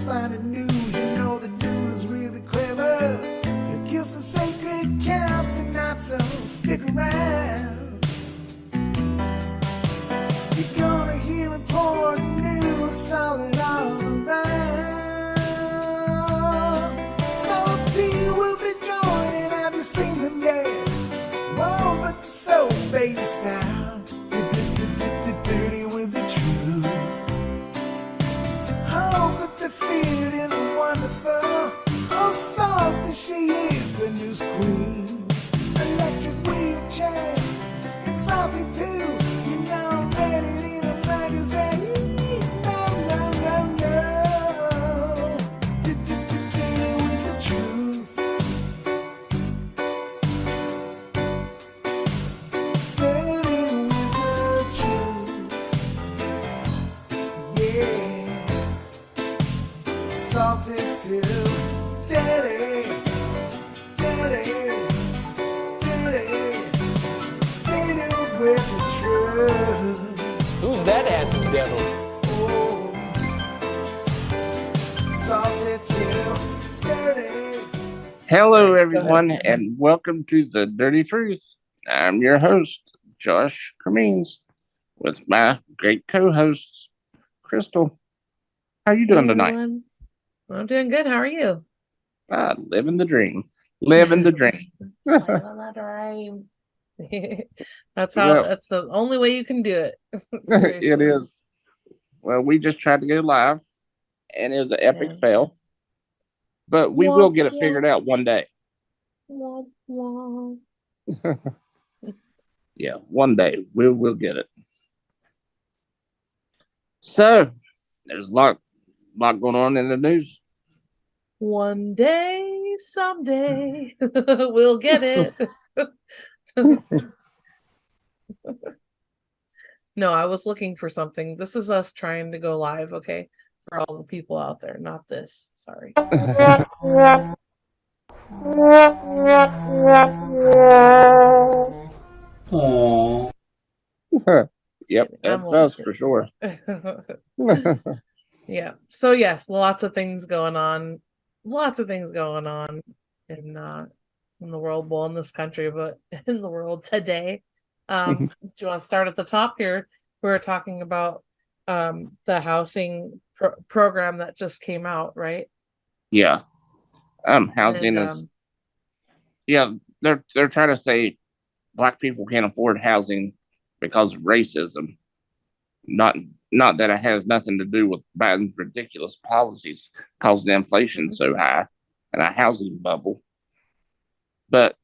find it new. You know the dude is really clever. He'll kill some sacred cows tonight, so stick around. You're gonna hear important news, solid all around. So T will be joining. Have you seen them yet? Whoa, but they're so based out. Dirty with the truth. Oh, but they're feeling wonderful. Oh, salty, she is the news queen. Electric wheelchair, it's salty too. You know, read it in a magazine. No, no, no, no. Dirty with the truth. Dirty with the truth. Yeah. Salty too. Dirty. Dirty. Dirty. Dirty with the truth. Who's that handsome devil? Oh. Salty too. Dirty. Hello, Go ahead. everyone, and welcome to the Dirty Truth. I'm your host, Josh Cremines, with my great co-hosts, Crystal. How you doing Hey, tonight? everyone. I'm doing good. How are you? Living the dream. Living the dream. Living the dream. That's Well- that's the only way you can do it. It Seriously. is. Well, we just tried to go live, and it was an epic Yeah. fail. But we will get it figured out one day. Wah, wah. Yeah, one day we'll get it. So there's a lot going on in the news. One day, someday, we'll get it. No, I was looking for something. This is us trying to go live, okay? For all the people out there, not this. Sorry. Yep, I'm that's us only for sure. Yeah. So yes, lots of things going on. Lots of things going on in the world, well, in this country, but in the world today. Do you want to start at the top here? We're talking about the housing program that just came out, right? Yeah. Housing And is yeah, they're trying to say black people can't afford housing because of racism. Not that it has nothing to do with Biden's ridiculous policies causing inflation so high and a housing bubble. But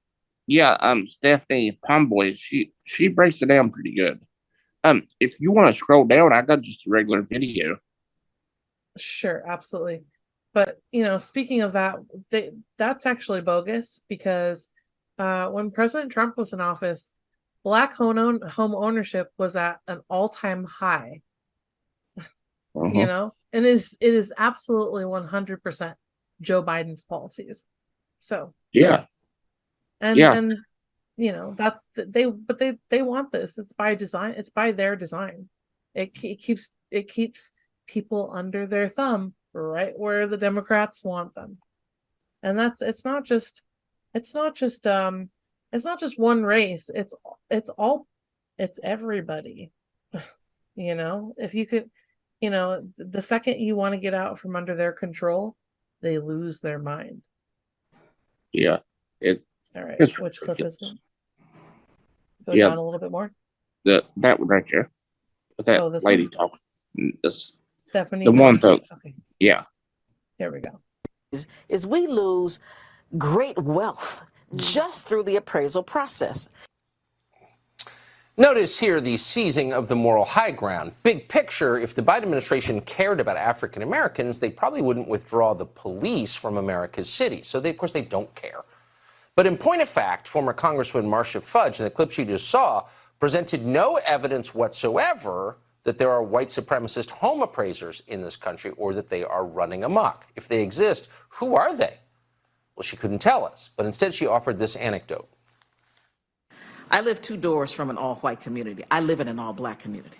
yeah, Stephanie Pomboy, she breaks it down pretty good. If you want to scroll down, I got just a regular video. Sure, absolutely. But speaking of that, that's actually bogus because when President Trump was in office, Black home ownership was at an all-time high. Uh-huh. And it is absolutely 100% Joe Biden's policies. So Yeah. and that's they want this. It's by design. It's by their design. It keeps people under their thumb, right where the Democrats want them. And it's not just one race. It's everybody. If you could, the second you want to get out from under their control, they lose their mind. Yeah. All right. It's Which clip is ridiculous. it? Go Yeah. down a little bit more. That one right there. With that This lady one? talking. This, Stephanie. the one Pomboy? that, Okay, yeah. there we go. Is we lose great wealth just through the appraisal process. Notice here the seizing of the moral high ground. Big picture, if the Biden administration cared about African Americans, they probably wouldn't withdraw the police from America's cities. So of course they don't care. But in point of fact, former Congresswoman Marcia Fudge, in the clip she just saw, presented no evidence whatsoever that there are white supremacist home appraisers in this country or that they are running amok. If they exist, who are they? Well, she couldn't tell us, but instead she offered this anecdote. I live 2 doors from an all-white community. I live in an all-black community.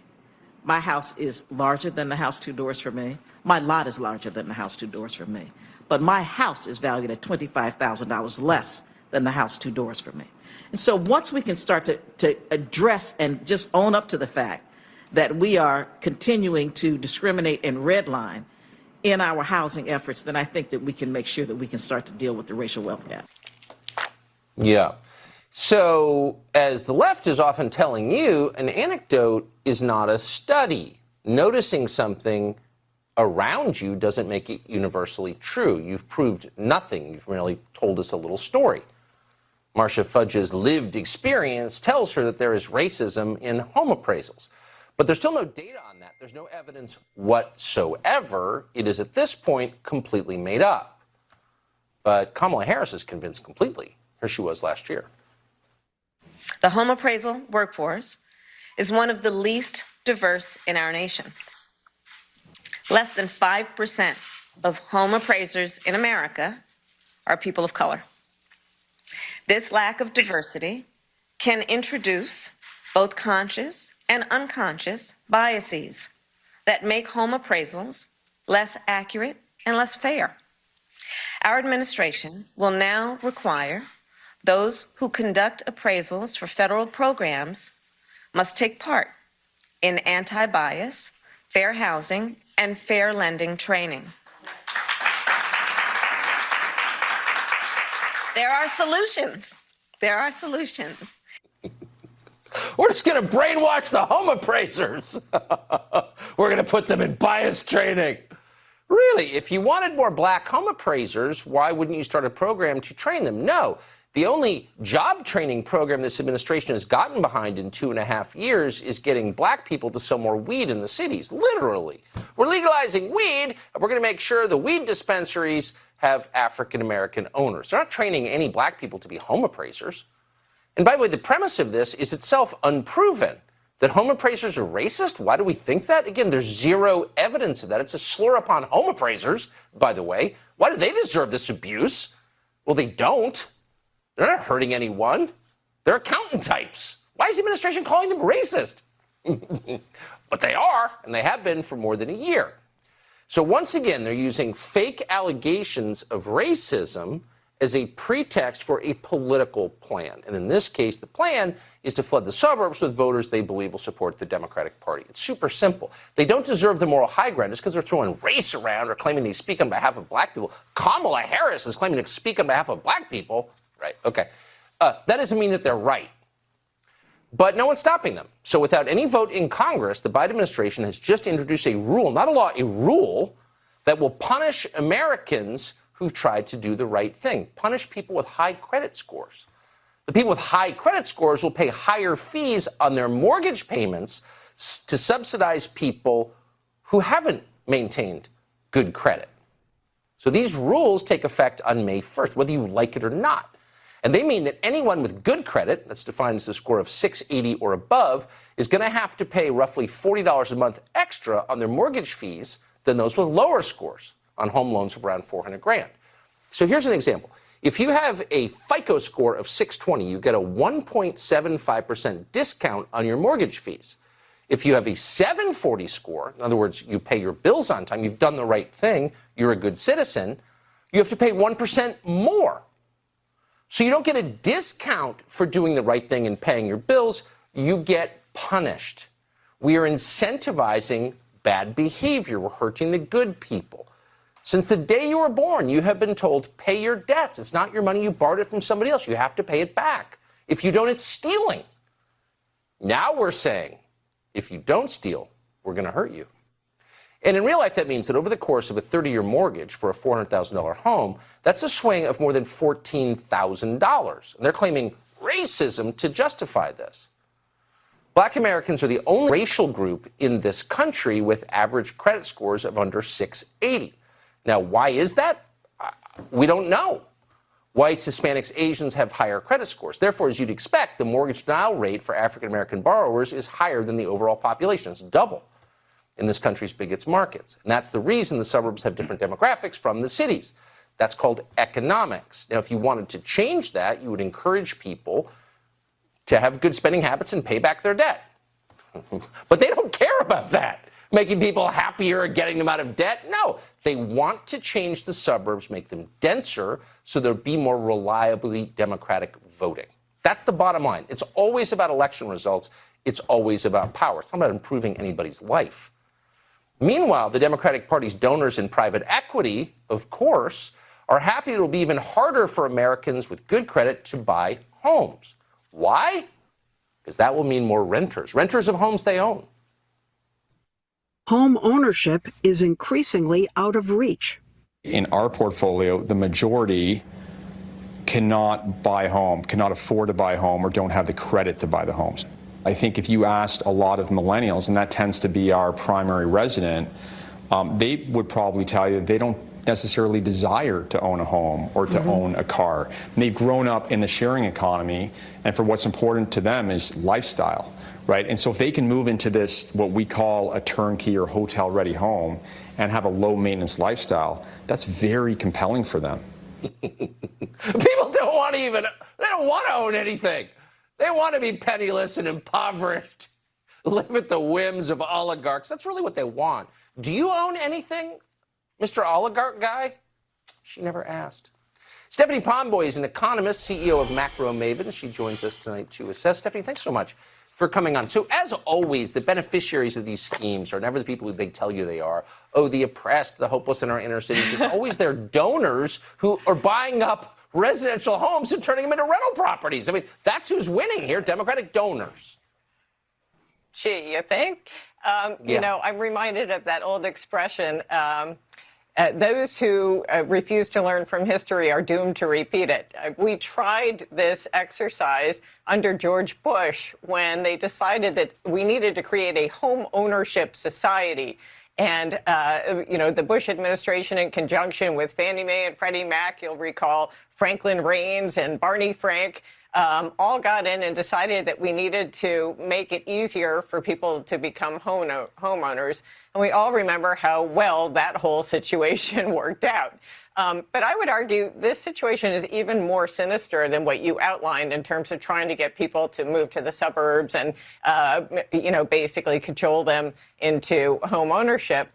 My house is larger than the house two doors from me. My lot is larger than the house two doors from me. But my house is valued at $25,000 less than the house two doors from me. And so once we can start to address and just own up to the fact that we are continuing to discriminate and redline in our housing efforts, then I think that we can make sure that we can start to deal with the racial wealth gap. Yeah. So, as the left is often telling you, an anecdote is not a study. Noticing something around you doesn't make it universally true. You've proved nothing. You've merely told us a little story. Marcia Fudge's lived experience tells her that there is racism in home appraisals. But there's still no data on that. There's no evidence whatsoever. It is at this point completely made up. But Kamala Harris is convinced completely. Here she was last year. The home appraisal workforce is one of the least diverse in our nation. Less than 5% of home appraisers in America are people of color. This lack of diversity can introduce both conscious and unconscious biases that make home appraisals less accurate and less fair. Our administration will now require those who conduct appraisals for federal programs must take part in anti-bias, fair housing, and fair lending training. There are solutions. There are solutions. We're just going to brainwash the home appraisers. We're going to put them in bias training. Really, if you wanted more black home appraisers, why wouldn't you start a program to train them? No. The only job training program this administration has gotten behind in 2.5 years is getting black people to sell more weed in the cities, literally. We're legalizing weed, and we're going to make sure the weed dispensaries have African-American owners. They're not training any black people to be home appraisers. And by the way, the premise of this is itself unproven. That home appraisers are racist? Why do we think that? Again, there's zero evidence of that. It's a slur upon home appraisers, by the way. Why do they deserve this abuse? Well, they don't. They're not hurting anyone. They're accountant types. Why is the administration calling them racist? But they are, and they have been for more than a year. So once again, they're using fake allegations of racism as a pretext for a political plan. And in this case, the plan is to flood the suburbs with voters they believe will support the Democratic Party. It's super simple. They don't deserve the moral high ground just because they're throwing race around or claiming they speak on behalf of black people. Kamala Harris is claiming to speak on behalf of black people. Right, okay. That doesn't mean that they're right. But no one's stopping them. So without any vote in Congress, the Biden administration has just introduced a rule, not a law, a rule that will punish Americans who've tried to do the right thing, punish people with high credit scores. The people with high credit scores will pay higher fees on their mortgage payments to subsidize people who haven't maintained good credit. So these rules take effect on May 1st, whether you like it or not. And they mean that anyone with good credit, that's defined as a score of 680 or above, is going to have to pay roughly $40 a month extra on their mortgage fees than those with lower scores on home loans of around 400 grand. So here's an example. If you have a FICO score of 620, you get a 1.75% discount on your mortgage fees. If you have a 740 score, in other words, you pay your bills on time, you've done the right thing, you're a good citizen, you have to pay 1% more. So you don't get a discount for doing the right thing and paying your bills, you get punished. We are incentivizing bad behavior. We're hurting the good people. Since the day you were born, you have been told, pay your debts. It's not your money. You borrowed it from somebody else. You have to pay it back. If you don't, it's stealing. Now we're saying, if you don't steal, we're going to hurt you. And in real life, that means that over the course of a 30-year mortgage for a $400,000 home, that's a swing of more than $14,000. And they're claiming racism to justify this. Black Americans are the only racial group in this country with average credit scores of under 680. Now, why is that? We don't know. Whites, Hispanics, Asians have higher credit scores. Therefore, as you'd expect, the mortgage denial rate for African-American borrowers is higher than the overall population. It's double in this country's biggest markets. And that's the reason the suburbs have different demographics from the cities. That's called economics. Now, if you wanted to change that, you would encourage people to have good spending habits and pay back their debt. But they don't care about that, making people happier or getting them out of debt. No, they want to change the suburbs, make them denser, so there'll be more reliably Democratic voting. That's the bottom line. It's always about election results. It's always about power. It's not about improving anybody's life. Meanwhile, the Democratic Party's donors in private equity, of course, are happy it'll be even harder for Americans with good credit to buy homes. Why? Because that will mean more renters of homes they own. Home ownership is increasingly out of reach. In our portfolio, the majority cannot buy a home, cannot afford to buy a home, or don't have the credit to buy the homes. I think if you asked a lot of millennials, and that tends to be our primary resident, they would probably tell you they don't necessarily desire to own a home or to own a car. And they've grown up in the sharing economy, and for what's important to them is lifestyle, right? And so if they can move into this, what we call a turnkey or hotel-ready home, and have a low-maintenance lifestyle, that's very compelling for them. People don't want to own anything. They want to be penniless and impoverished, live at the whims of oligarchs. That's really what they want. Do you own anything, Mr. Oligarch guy? She never asked. Stephanie Pomboy is an economist, CEO of Macro Maven. She joins us tonight to assess. Stephanie, thanks so much for coming on. So as always, the beneficiaries of these schemes are never the people who they tell you they are. Oh, the oppressed, the hopeless in our inner cities. It's always their donors who are buying up residential homes and turning them into rental properties. I mean, that's who's winning here, Democratic donors. Gee, you think? You know, I'm reminded of that old expression, those who refuse to learn from history are doomed to repeat it. We tried this exercise under George Bush when they decided that we needed to create a home ownership society. And, you know, the Bush administration, in conjunction with Fannie Mae and Freddie Mac, you'll recall Franklin Raines and Barney Frank, all got in and decided that we needed to make it easier for people to become homeowners. And we all remember how well that whole situation worked out. But I would argue this situation is even more sinister than what you outlined in terms of trying to get people to move to the suburbs and, you know, basically cajole them into home ownership,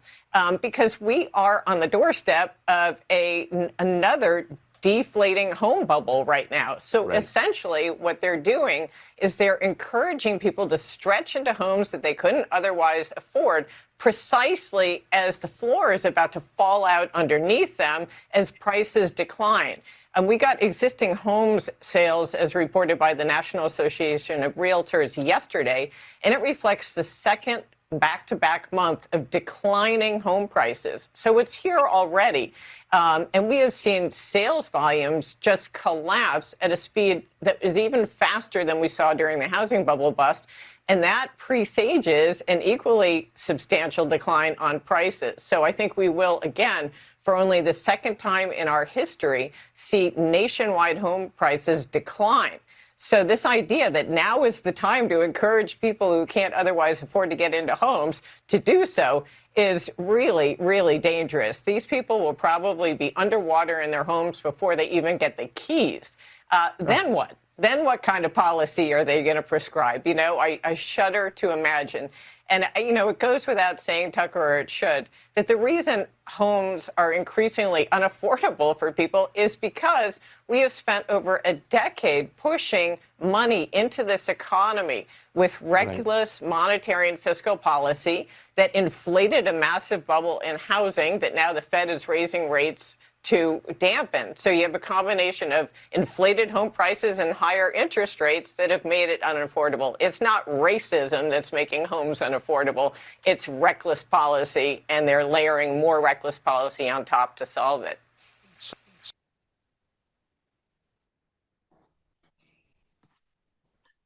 because we are on the doorstep of another deflating home bubble right now. So essentially what they're doing is they're encouraging people to stretch into homes that they couldn't otherwise afford, precisely as the floor is about to fall out underneath them as prices decline. And we got existing homes sales as reported by the National Association of Realtors yesterday, and it reflects the second back-to-back month of declining home prices. So it's here already. And we have seen sales volumes just collapse at a speed that is even faster than we saw during the housing bubble bust. And that presages an equally substantial decline on prices. So I think we will, again, for only the second time in our history, see nationwide home prices decline. So this idea that now is the time to encourage people who can't otherwise afford to get into homes to do so is really, really dangerous. These people will probably be underwater in their homes before they even get the keys. Then what? Then what kind of policy are they going to prescribe? You know, I shudder to imagine. And, you know, it goes without saying, Tucker, or it should, that the reason homes are increasingly unaffordable for people is because we have spent over a decade pushing money into this economy with reckless monetary and fiscal policy that inflated a massive bubble in housing that now the Fed is raising rates to dampen. So you have a combination of inflated home prices and higher interest rates that have made it unaffordable. It's not racism that's making homes unaffordable. It's reckless policy, and they're layering more reckless policy on top to solve it.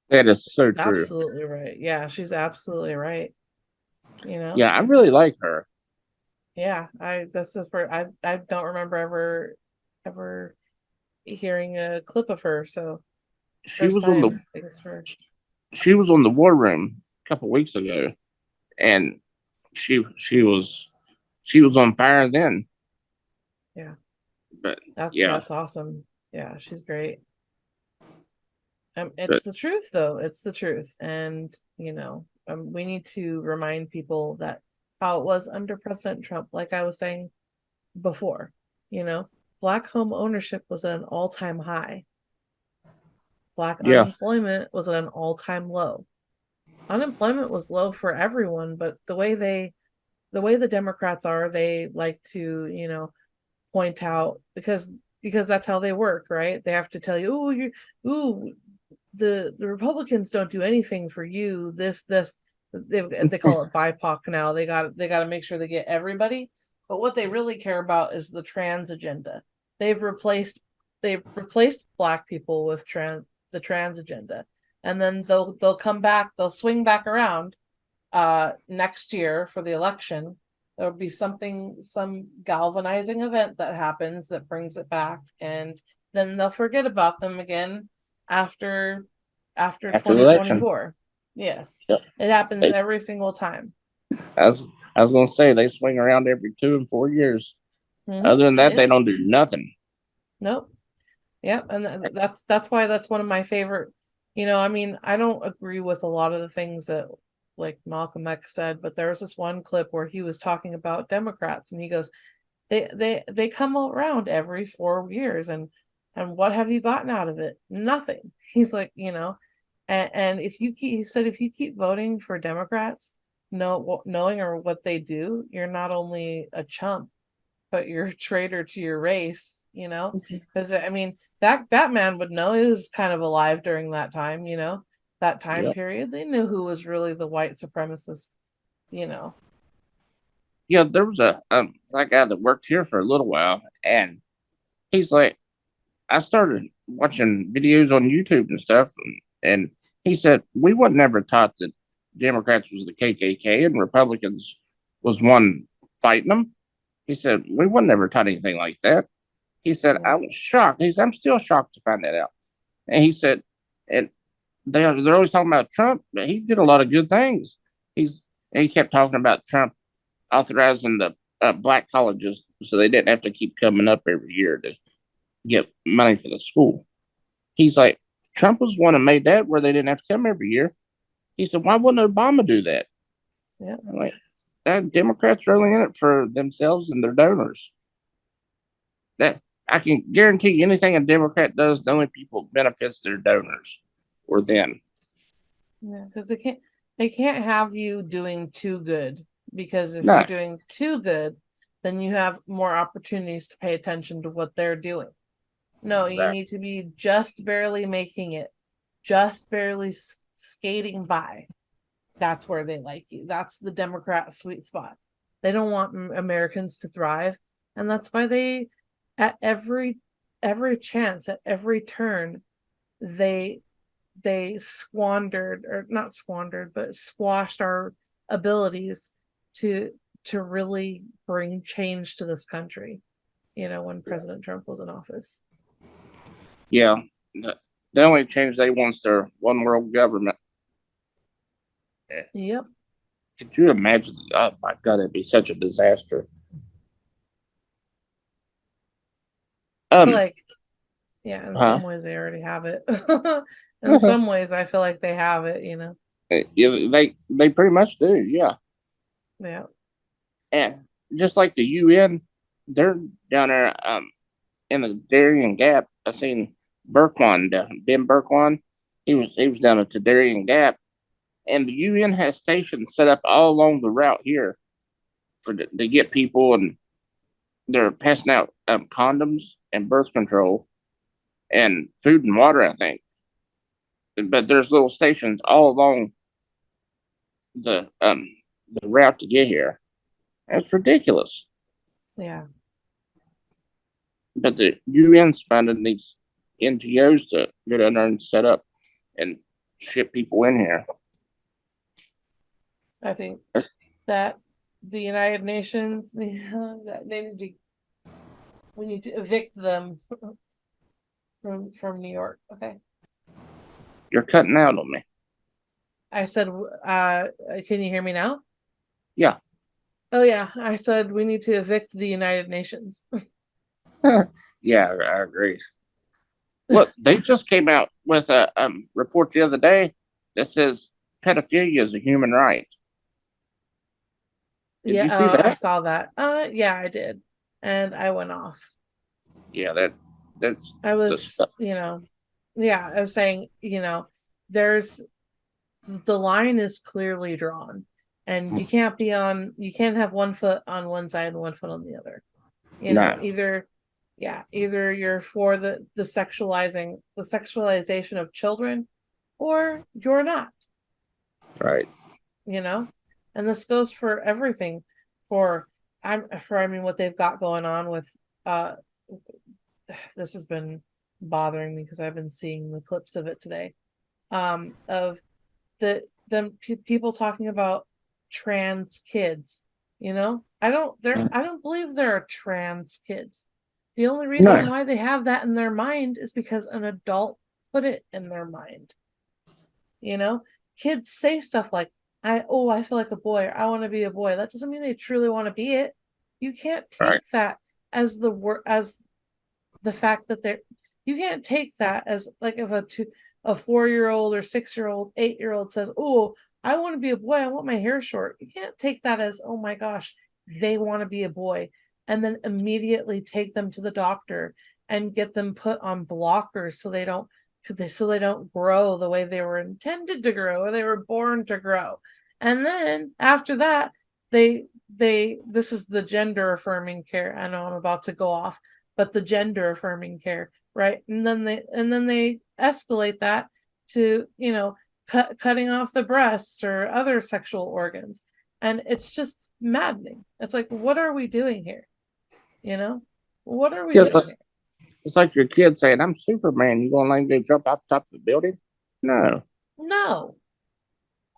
That is so true. Absolutely right. Yeah, she's absolutely right. You know? Yeah, I really like her. Yeah, this is for I don't remember ever hearing a clip of her, so She was on the I think it's first. she was on the War Room a couple weeks ago, and she was on fire then. Yeah. But yeah, That's awesome. Yeah, she's great. It's the truth though. It's the truth. And, you know, we need to remind people that how it was under President Trump, like I was saying before, Black home ownership was at an all-time high. Black Yeah. unemployment was at an all-time low. Unemployment was low for everyone, but the way the Democrats are, they like to, point out because that's how they work, right? They have to tell you, the Republicans don't do anything for you. They call it BIPOC now. They got to make sure they get everybody. But what they really care about is the trans agenda. They've replaced Black people with the trans agenda, and then they'll come back. They'll swing back around next year for the election. There'll be some galvanizing event that happens that brings it back, and then they'll forget about them again after After the election. 2024. Yes, Yep. it happens every single time. I was going to say they swing around every 2 and 4 years. Mhm. Other than that, Yeah. they don't do nothing. Nope. Yep, and that's why that's one of my favorite. I don't agree with a lot of the things that like Malcolm X said, but there was this one clip where he was talking about Democrats, and he goes, they come around every 4 years, and what have you gotten out of it? Nothing. He's like, and if you keep voting for Democrats, knowing or what they do, you're not only a chump, but you're a traitor to your race, because that man would know. He was kind of alive during that time, that time Yep. period. They knew who was really the white supremacist, Yeah, there was that guy that worked here for a little while, and he's like, I started watching videos on YouTube and stuff, and he said we were never taught that Democrats was the KKK and Republicans was one fighting them. He said we were never taught anything like that. He said I was shocked. He said I'm still shocked to find that out. And he said, and they're always talking about Trump, but he did a lot of good things. He kept talking about Trump authorizing the black colleges so they didn't have to keep coming up every year to get money for the school. He's like, Trump was one that made that where they didn't have to come every year. He said, why wouldn't Obama do that? Yeah. I'm like, that Democrats are only in it for themselves and their donors. That I can guarantee anything a Democrat does, the only people benefits their donors or them. Yeah, because they can't have you doing too good, because if No. you're doing too good, then you have more opportunities to pay attention to what they're doing. No, you Exactly. need to be just barely making it, just barely skating by. That's where they like you. That's the Democrat sweet spot. They don't want Americans to thrive, and that's why they, at every chance, at every turn, they squandered, or not squandered, but squashed our abilities to really bring change to this country. When President Trump was in office. Yeah. The only change they want is their one world government. Yep. Could you imagine? Oh my God, it'd be such a disaster. In Huh? some ways they already have it. In some ways I feel like they have it, Yeah, they pretty much do, yeah. Yeah. And just like the UN, they're down there in the Darien Gap. I seen Berkwan down, Ben Berkwan. He was down at the Darien Gap, and the UN has stations set up all along the route here to get people, and they're passing out condoms and birth control and food and water, I think. But there's little stations all along the route to get here. That's ridiculous. Yeah. But the UN's funding these NGOs to get in there and set up and ship people in here. I think that the United Nations, that we need to evict them from New York. Okay. You're cutting out on me. I said, can you hear me now? Yeah. Oh yeah, I said we need to evict the United Nations. Yeah, I agree. Well, they just came out with a report the other day that says pedophilia is a human right. Did you see I that? saw that. Yeah, I did. And I went off. Yeah, that's I the was, stuff. yeah, I was saying, there's the line is clearly drawn, and you can't have one foot on one side and one foot on the other. No. Either you're for the sexualization of children, or you're not. Right. And this goes for everything. What they've got going on with this has been bothering me because I've been seeing the clips of it today, of people talking about trans kids. I don't believe there are trans kids. The only reason why they have that in their mind is because an adult put it in their mind. Kids say stuff like, I feel like a boy, or I want to be a boy. That doesn't mean they truly want to be it. You can't take that as the fact that you can't take that as like if a 4-year-old or 6-year-old, 8-year-old says, "Oh, I want to be a boy. I want my hair short." You can't take that as, "Oh my gosh, they want to be a boy," and then immediately take them to the doctor and get them put on blockers so they don't grow the way they were intended to grow or they were born to grow. And then after that, this is the gender affirming care. I know I'm about to go off, but the gender affirming care, right? And then they escalate that to, cutting off the breasts or other sexual organs. And it's just maddening. It's like, what are we doing here? What are we doing here? It's like your kid saying, "I'm Superman. You gonna let me go jump off the top of the building?" No. No, of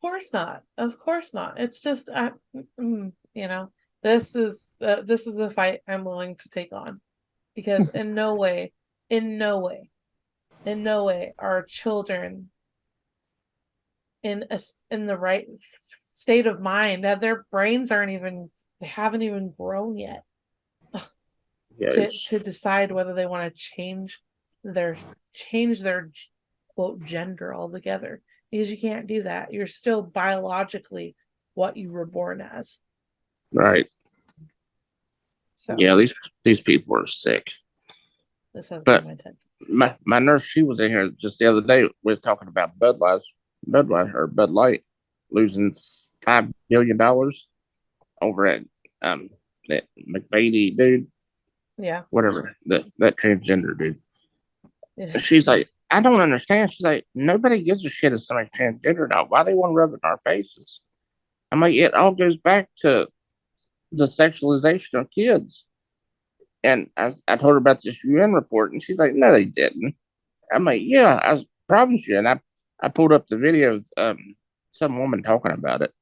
course not. Of course not. It's just, this is a fight I'm willing to take on, because in no way are children in the right state of mind. Their brains they haven't even grown yet to decide whether they want to change their quote gender altogether, because you can't do that. You're still biologically what you were born as. Right. So Yeah, these people are sick. this has But been my attention. my nurse, she was in here just the other day. We was talking about Bud Light losing $5 billion over at that McVady dude. Yeah. Whatever, that transgender dude. Yeah. She's like, "I don't understand." She's like, "Nobody gives a shit if somebody's transgender now. Why they want to rub it in our faces?" I'm like, it all goes back to the sexualization of kids. And I told her about this UN report, and she's like, "No, they didn't." I'm like, "Yeah, I promise you." And I pulled up the video of some woman talking about it.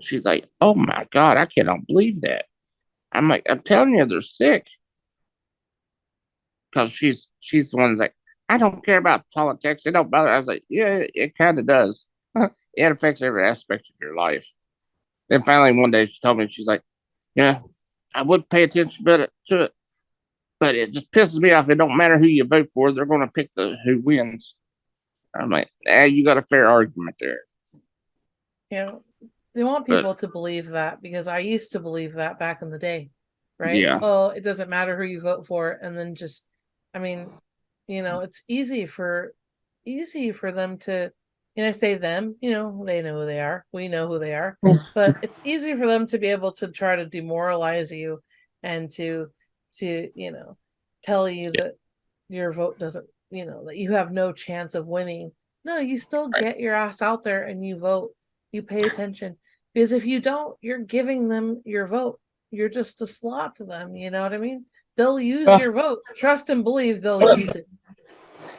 She's like, "Oh my God, I cannot believe that." I'm like, "I'm telling you, they're sick." Because she's the one that's like, "I don't care about politics. It don't bother." I was like, "Yeah, it kind of does. It affects every aspect of your life." Then finally one day she told me, she's like, "Yeah, I would pay attention to it, but it just pisses me off. It don't matter who you vote for. They're going to pick who wins." I'm like, you got a fair argument there. They want people to believe that, because I used to believe that back in the day, right? Yeah. Oh, it doesn't matter who you vote for, and then just, it's easy for them to, and I say them, they know who they are. We know who they are, but it's easy for them to be able to try to demoralize you and to tell you that your vote doesn't, that you have no chance of winning. No, you still get your ass out there and you vote. You pay attention, because if you don't, you're giving them your vote. You're just a slot to them. You know what I mean? They'll use your vote. Trust and believe they'll use it.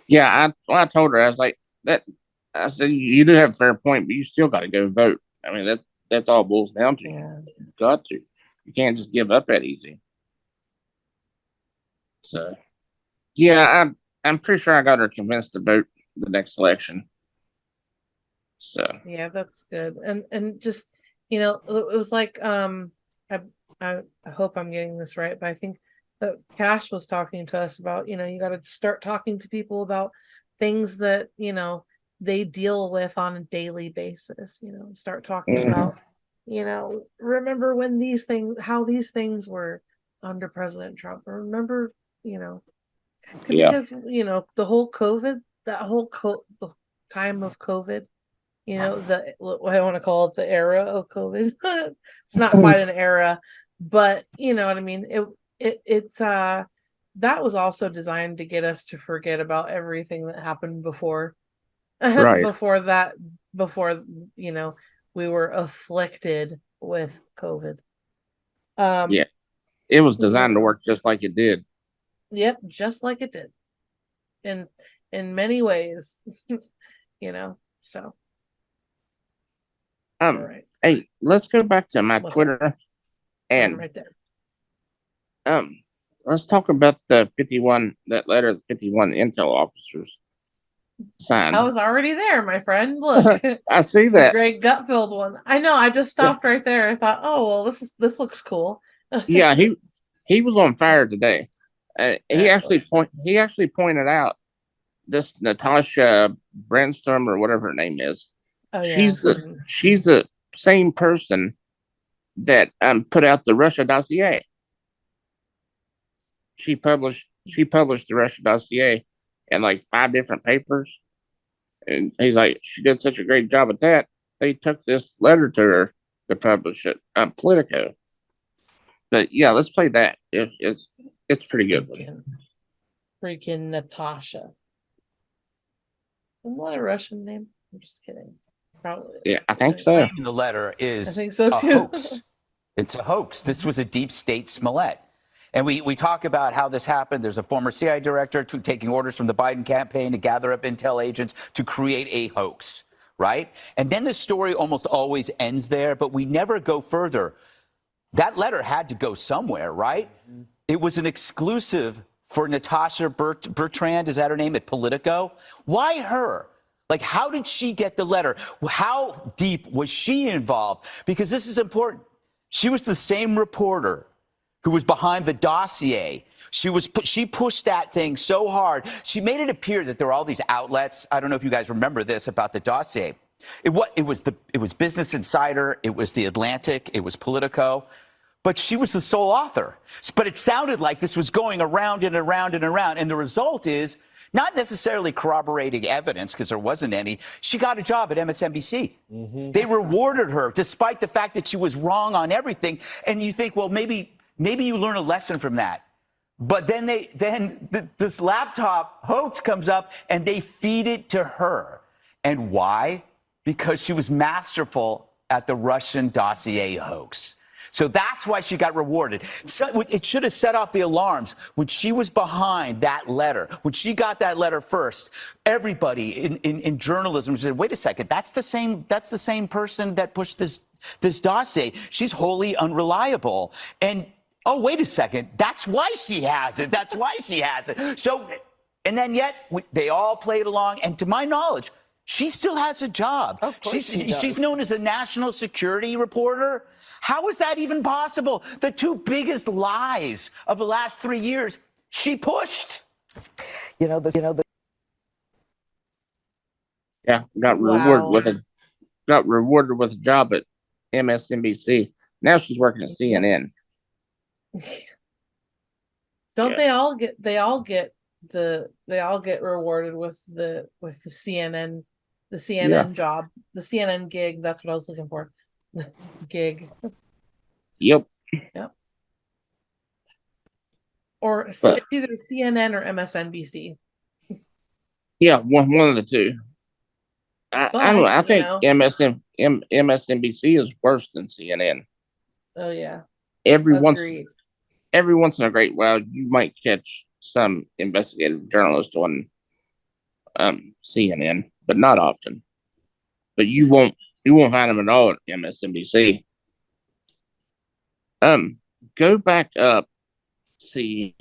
Yeah, I told her, I was like, that. I said, "You do have a fair point, but you still got to go vote." I mean, that's all it boils down to. Yeah. You've got to. You can't just give up that easy. So, yeah, I'm pretty sure I got her convinced to vote the next election. So Yeah, that's good. And just, it was like, I hope I'm getting this right, but I think that Cash was talking to us about, you got to start talking to people about things that, they deal with on a daily basis. Start talking Mhm. about, remember when how these things were under President Trump. Remember, Yeah. because the whole COVID, the time of COVID, what I want to call it, the era of COVID. It's not quite an era, but you know what I mean. It's that was also designed to get us to forget about everything that happened before. Right. before we were afflicted with COVID. Yeah. It was designed to work just like it did. Yep, just like it did. In many ways. So all right. Hey, let's go back to my What's Twitter I'm and right there. let's talk about that letter the 51 intel officers signed. I was already there, my friend. Look, I see the that. great gut filled one. I know. I just stopped right there. I thought, oh well, this looks cool. Yeah, he was on fire today. He actually pointed out this Natasha Brandstrom or whatever her name is. Oh she's yeah. she's the same person that put out the Russia dossier. She published the Russia dossier in like 5 different papers, and he's like, she did such a great job at that. They took this letter to her to publish it on Politico. But yeah, let's play that. It's pretty good. Freaking Natasha. Isn't that a Russian name? I'm just kidding. Probably. Yeah, I think so. In the letter is I think so a too. hoax. It's a hoax. This was a deep state Smollett. And we talk about how this happened. There's a former CIA director taking orders from the Biden campaign to gather up intel agents to create a hoax, right? And then the story almost always ends there, but we never go further. That letter had to go somewhere, right? It was an exclusive for Natasha Bertrand, is that her name, at Politico? Why her? Like, how did she get the letter? How deep was she involved? Because this is important. She was the same reporter who was behind the dossier. She pushed that thing so hard. She made it appear that there were all these outlets. I don't know if you guys remember this about the dossier. It was Business Insider, it was The Atlantic, it was Politico, but she was the sole author. But it sounded like this was going around and around and around, and the result is not necessarily corroborating evidence, because there wasn't any. She got a job at MSNBC. They rewarded her despite the fact that she was wrong on everything. And you think, well, maybe you learn a lesson from that. But then this laptop hoax comes up and they feed it to her. And why? Because she was masterful at the Russian dossier hoax. So that's why she got rewarded. So it should have set off the alarms when she was behind that letter. When she got that letter first, everybody in journalism said, wait a second, that's the same person that pushed this dossier. She's wholly unreliable. And oh, wait a second, that's why she has it. That's why she has it. So, and then yet they all played along. And to my knowledge, she still has a job. Of course She's known as a national security reporter. How is that even possible? The 2 biggest lies of the last 3 years, she pushed. Yeah, got rewarded with a job at MSNBC. Now she's working at CNN. Don't they all get rewarded with the CNN job, the CNN gig? That's what I was looking for. Gig. Yep. Or either CNN or MSNBC. Yeah, one of the two. I don't know. I think MSNBC is worse than CNN. Oh yeah. Every once in a great while, you might catch some investigative journalist on CNN, but not often. But you won't find them at all at MSNBC. Go back up, see,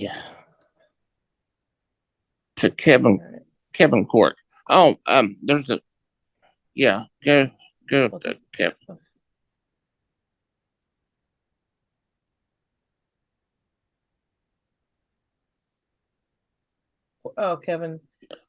to Kevin Court. Oh, there's go to Kevin. Oh, Kevin.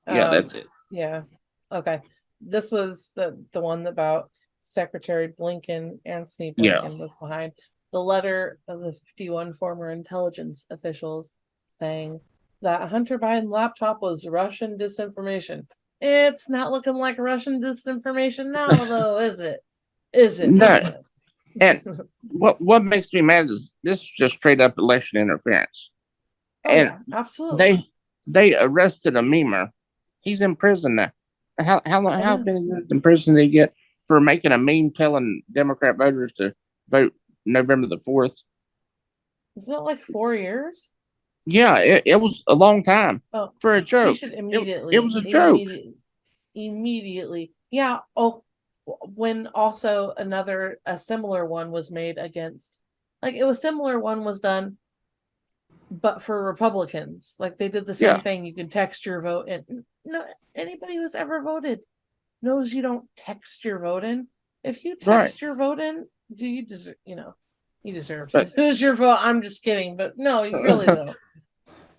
Yeah, that's it. Yeah. Okay. this was the one about Secretary Blinken, Anthony Yeah. Blinken was behind the letter of the 51 former intelligence officials saying that Hunter Biden laptop was Russian disinformation. It's not looking like Russian disinformation now, though, is it? Is it? No. And what makes me mad is this is just straight up election interference. Oh, and yeah, absolutely. they arrested a memer. He's in prison now. How many years in prison did he get for making a meme telling Democrat voters to vote November the 4th? Isn't it like 4 years? Yeah, it was a long time for a He joke. should immediately. It was a joke. Immediately. Yeah. Oh, when also a similar one was made against, like it was similar one was done, but for Republicans, like they did the same thing. You can text your vote, and no, anybody who's ever voted knows you don't text your vote in. If you text your vote in, do you deserve? You deserve to lose your vote. I'm just kidding, but no, you really don't.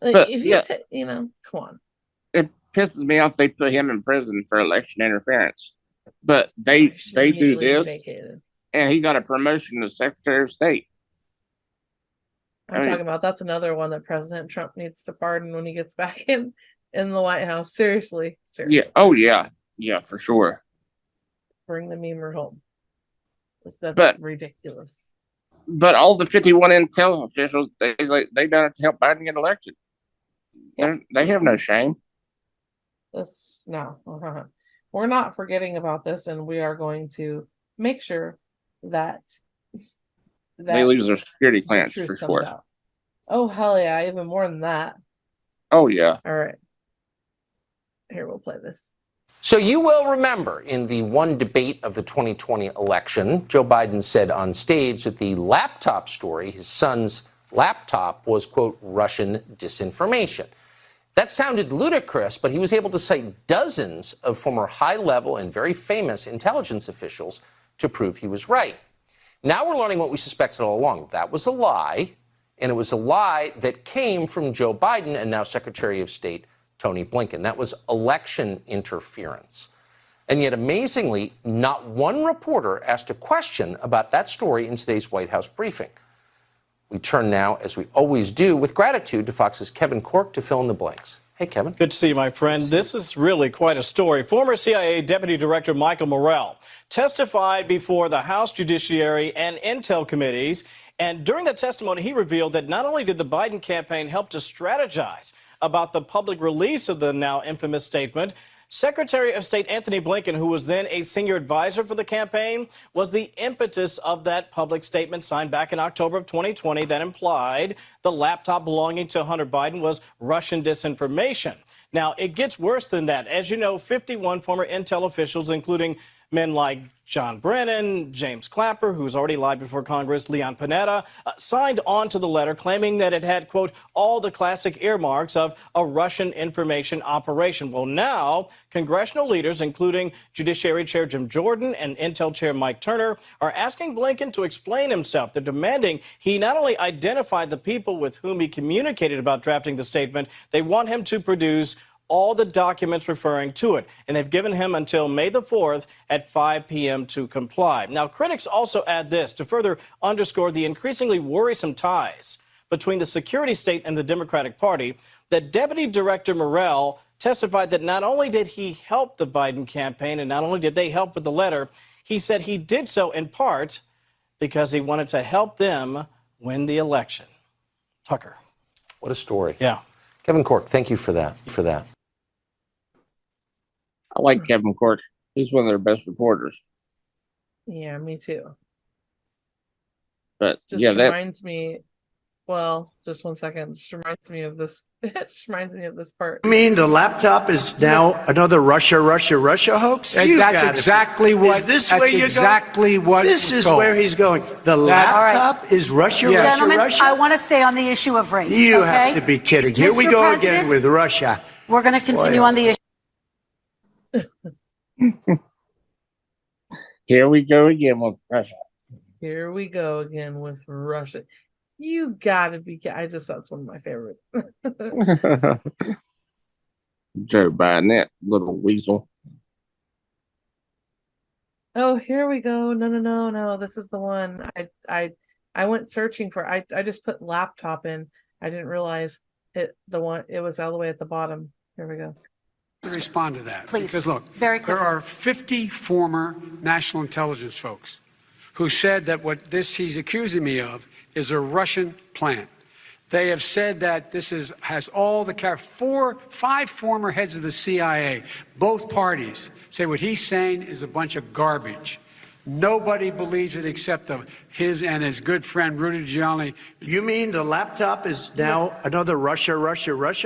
Like, But, if you, yeah. Come on. It pisses me off they put him in prison for election interference. But they do Immediately this, vacated. and he got a promotion to Secretary of State. I'm talking about that's another one that President Trump needs to pardon when he gets back in the White House. Seriously. Yeah. Oh yeah. Yeah, for sure. Bring the memer home. That's ridiculous. But all the 51 intel officials, they done it to help Biden get elected. Yeah. They have no shame. No. We're not forgetting about this, and we are going to make sure that they lose their security clearance for sure. Out. Oh hell yeah! Even more than that. Oh yeah. All right. Here, we'll play this. So you will remember in the one debate of the 2020 election, Joe Biden said on stage that the laptop story, his son's laptop, was, quote, Russian disinformation. That sounded ludicrous, but he was able to cite dozens of former high-level and very famous intelligence officials to prove he was right. Now we're learning what we suspected all along. That was a lie, and it was a lie that came from Joe Biden and now Secretary of State Tony Blinken. That was election interference. And yet, amazingly, not one reporter asked a question about that story in today's White House briefing. We turn now, as we always do, with gratitude to Fox's Kevin Corke to fill in the blanks. Hey, Kevin. Good to see you, my friend. This is really quite a story. Former CIA Deputy Director Michael Morell testified before the House Judiciary and Intel committees. And during that testimony, he revealed that not only did the Biden campaign help to strategize about the public release of the now infamous statement, Secretary of State Anthony Blinken, who was then a senior advisor for the campaign, was the impetus of that public statement signed back in October of 2020 that implied the laptop belonging to Hunter Biden was Russian disinformation. Now, it gets worse than that. As you know, 51 former intel officials, including men like John Brennan, James Clapper, who's already lied before Congress, Leon Panetta, signed on to the letter claiming that it had, quote, all the classic earmarks of a Russian information operation. Well, now, congressional leaders, including Judiciary Chair Jim Jordan and Intel Chair Mike Turner, are asking Blinken to explain himself. They're demanding he not only identify the people with whom he communicated about drafting the statement, they want him to produce all the documents referring to it. And they've given him until May the 4th at 5 p.m. to comply. Now, critics also add this to further underscore the increasingly worrisome ties between the security state and the Democratic Party, that Deputy Director Morell testified that not only did he help the Biden campaign and not only did they help with the letter, he said he did so in part because he wanted to help them win the election. Tucker. What a story. Yeah. Kevin Corke, thank you for that. I like Kevin Corke. He's one of their best reporters. Yeah, me too. But just reminds me. Well, just 1 second. Just reminds me of this. It just reminds me of this part. I mean, the laptop is now another Russia hoax. That's exactly what. Is this where you're going? This is where he's going. The laptop is Russia. Gentlemen, I want to stay on the issue of race. You have to be kidding. Here we go again with Russia. We're going to continue on the issue. Here we go again with Russia. Here we go again with Russia. You gotta be. That's one of my favorites. Joe Biden, that little weasel. Oh, here we go. No. This is the one. I went searching for. I just put laptop in. I didn't realize it. The one it was all the way at the bottom. Here we go. Respond to that. Please, Because look, very there quickly. are 50 former national intelligence folks who said that what he's accusing me of is a Russian plant. They have said that this has all the 5 former heads of the CIA, both parties, say what he's saying is a bunch of garbage. Nobody believes it except his and his good friend Rudy Giuliani. You mean the laptop is now another Russia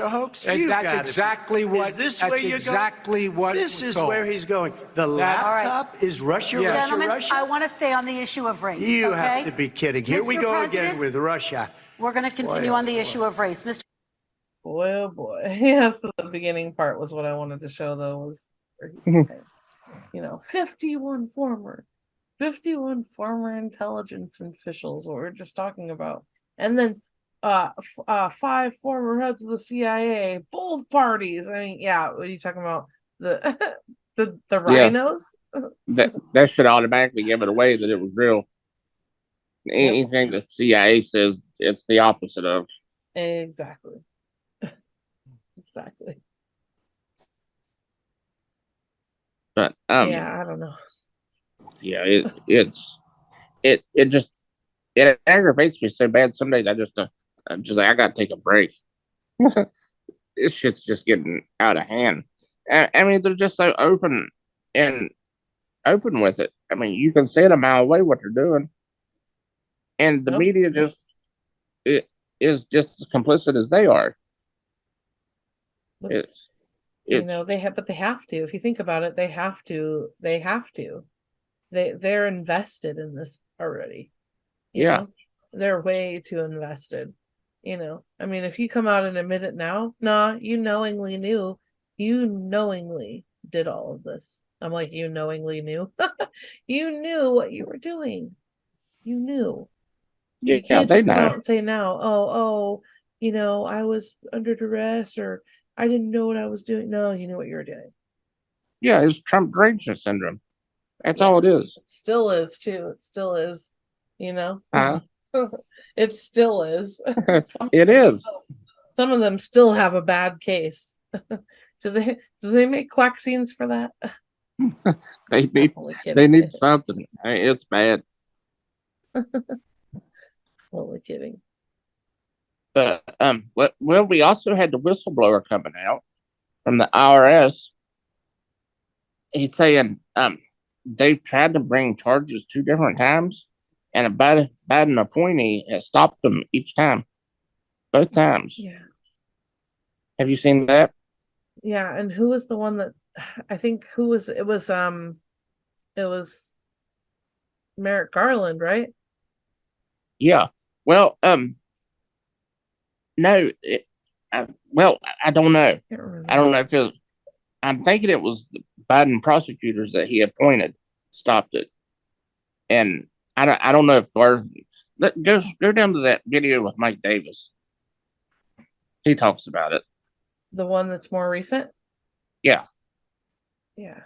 hoax? And that's exactly what. Is this that's where you're exactly going? what. This was is told. where he's going. The laptop is Russia, Yes. Gentlemen, Russia. I want to stay on the issue of race. You okay? have to be kidding. Here we Mr. go President, again with Russia. We're going to continue on the issue of race. Mr. Boy, oh boy. Yeah, so the beginning part was what I wanted to show, though, was, 51 former intelligence officials, what we were just talking about. And then 5 former heads of the CIA, both parties. I mean, yeah, what are you talking about? The the rhinos? That should automatically give it away that it was real. Anything the CIA says, it's the opposite of. Exactly. Exactly. But yeah, I don't know. Yeah, it aggravates me so bad. Some days I'm just like, I gotta take a break. This shit's just getting out of hand. I mean, they're just so open with it. I mean, you can see it a mile away what they're doing, and the media is just as complicit as they are. They have to. If you think about it, they have to. They're invested in this already. You know? They're way too invested. I mean, if you come out and admit it now, you knowingly knew. You knowingly did all of this. I'm like, you knowingly knew. You knew what you were doing. You knew. You can't just come out and say now, I was under duress, or I didn't know what I was doing. No, you knew what you were doing. Yeah, it's Trump Dranger syndrome. That's all it is. It still is too. It still is. It still is. It is. Some of them still have a bad case. Do they make quack scenes for that? They need something. It's bad. Totally kidding. But well, we also had the whistleblower coming out from the IRS. He's saying they've tried to bring charges 2 different times, and a Biden appointee has stopped them each time, both times. Yeah. Have you seen that? Yeah, and who was the one that I think who was it was Merrick Garland, right? Yeah. Well, no. Well, I don't know. I don't know if it was, I'm thinking it was the Biden prosecutors that he appointed stopped it, and I don't know if Garland. Go down to that video with Mike Davis. He talks about it. The one that's more recent? Yeah. Yeah.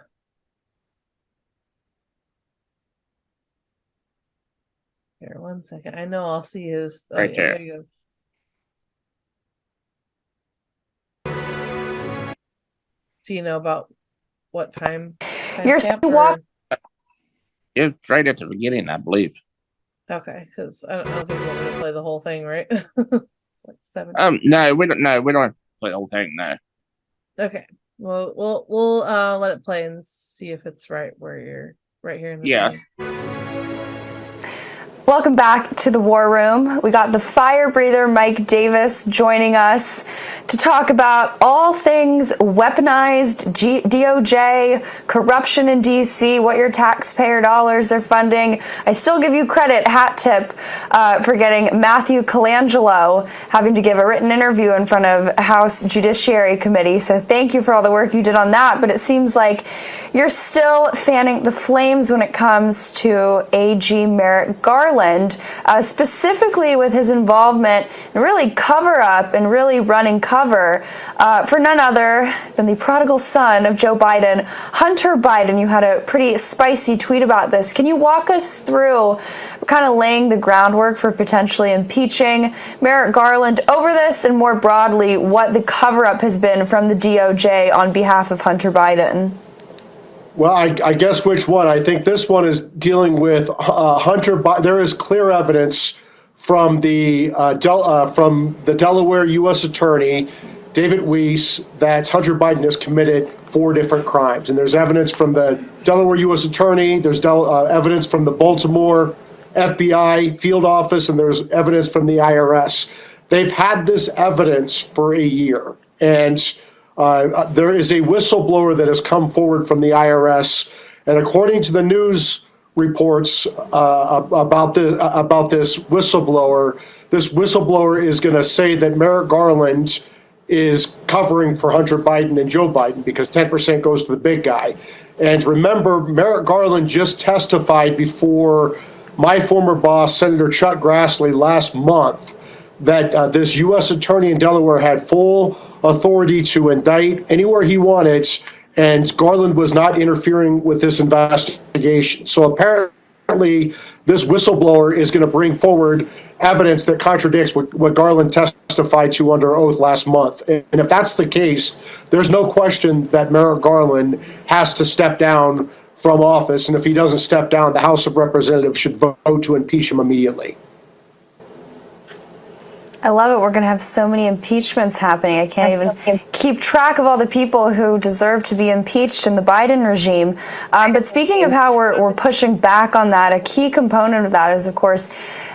Here, 1 second. I know I'll see his. Oh, Right yeah, there. there you go. Do you know about what time? You're timestamp, or- It's right at the beginning, I believe. Okay, because I don't think you want me to play the whole thing, right? It's like 7. No, we don't. No, we don't have to play the whole thing. No. Okay. Well, we'll let it play and see if it's right where you're right here in the screen. Welcome back to the War Room. We got the fire breather Mike Davis joining us to talk about all things weaponized DOJ, corruption in DC, what your taxpayer dollars are funding. I still give you credit, hat tip, for getting Matthew Colangelo having to give a written interview in front of House Judiciary Committee. So thank you for all the work you did on that. But it seems like you're still fanning the flames when it comes to AG Merrick Garland, specifically with his involvement in really cover up and really running cover for none other than the prodigal son of Joe Biden, Hunter Biden. You had a pretty spicy tweet about this. Can you walk us through kind of laying the groundwork for potentially impeaching Merrick Garland over this, and more broadly, what the cover-up has been from the DOJ on behalf of Hunter Biden? Well, I guess which one? I think this one is dealing with Hunter Biden. There is clear evidence from the Delaware U.S. Attorney, David Weiss, that Hunter Biden has committed 4 different crimes. And there's evidence from the Delaware U.S. Attorney, there's evidence from the Baltimore FBI field office, and there's evidence from the IRS. They've had this evidence for a year, and there is a whistleblower that has come forward from the IRS, and according to the news reports about this whistleblower is going to say that Merrick Garland is covering for Hunter Biden and Joe Biden because 10% goes to the big guy. And remember, Merrick Garland just testified before my former boss, Senator Chuck Grassley, last month, that this U.S. attorney in Delaware had full authority to indict anywhere he wanted, and Garland was not interfering with this investigation. So apparently, this whistleblower is going to bring forward evidence that contradicts what Garland testified to under oath last month. And if that's the case, there's no question that Merrick Garland has to step down from office, and if he doesn't step down, the House of Representatives should vote to impeach him immediately. I love it. We're going to have so many impeachments happening. I can't even keep track of all the people who deserve to be impeached in the Biden regime. But speaking of how we're pushing back on that, a key component of that is, of course,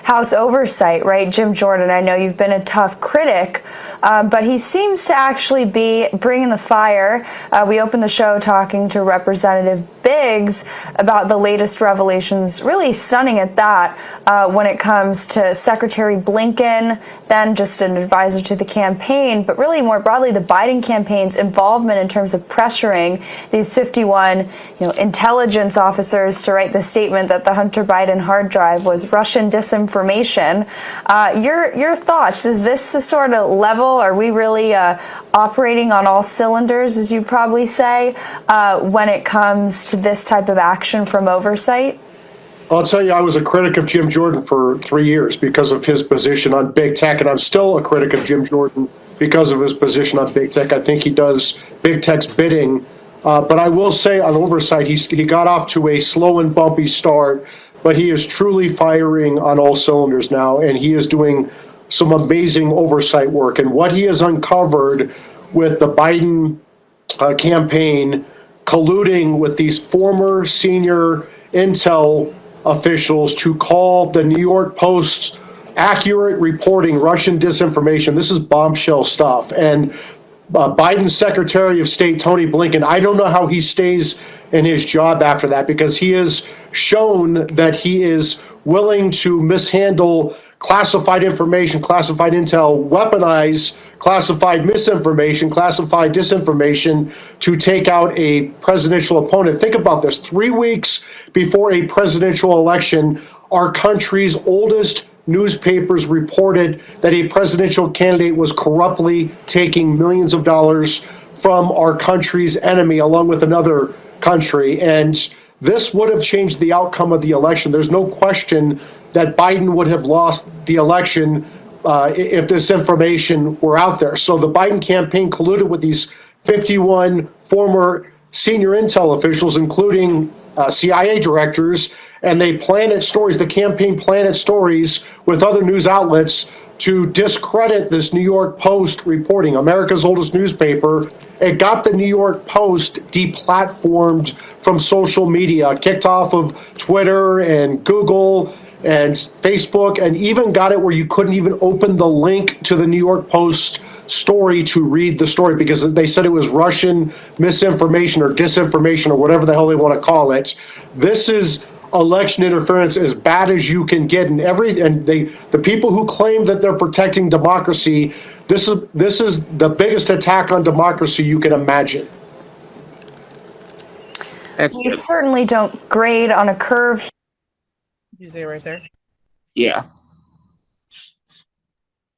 House oversight, right? Jim Jordan, I know you've been a tough critic, but he seems to actually be bringing the fire. We opened the show talking to Representative Biggs about the latest revelations, really stunning at that, when it comes to Secretary Blinken, then just an advisor to the campaign, but really more broadly, the Biden campaign's involvement in terms of pressuring these 51, intelligence officers to write the statement that the Hunter Biden hard drive was Russian disinformation. Your thoughts? Is this the sort of level? Are we really operating on all cylinders, as you probably say, when it comes to this type of action from oversight? I'll tell you, I was a critic of Jim Jordan for 3 years because of his position on big tech, and I'm still a critic of Jim Jordan because of his position on big tech. I think he does big tech's bidding. But I will say on oversight, he got off to a slow and bumpy start, but he is truly firing on all cylinders now, and he is doing some amazing oversight work. And what he has uncovered with the Biden campaign colluding with these former senior intel officials to call the New York Post's accurate reporting Russian disinformation. This is bombshell stuff. And Biden's Secretary of State, Tony Blinken, I don't know how he stays in his job after that, because he has shown that he is willing to mishandle classified information, classified intel, weaponize classified misinformation, classified disinformation to take out a presidential opponent. Think about this. 3 weeks before a presidential election, our country's oldest newspapers reported that a presidential candidate was corruptly taking millions of dollars from our country's enemy along with another country. And this would have changed the outcome of the election. There's no question that Biden would have lost the election if this information were out there. So the Biden campaign colluded with these 51 former senior intel officials, including CIA directors, and they planted stories, the campaign planted stories with other news outlets to discredit this New York Post reporting, America's oldest newspaper. It got the New York Post deplatformed from social media, kicked off of Twitter and Google and Facebook, and even got it where you couldn't even open the link to the New York Post story to read the story because they said it was Russian misinformation or disinformation or whatever the hell they want to call it. This is election interference as bad as you can get, and the people who claim that they're protecting democracy, this is the biggest attack on democracy you can imagine. That's We good. certainly don't grade on a curve. You say right there. Yeah.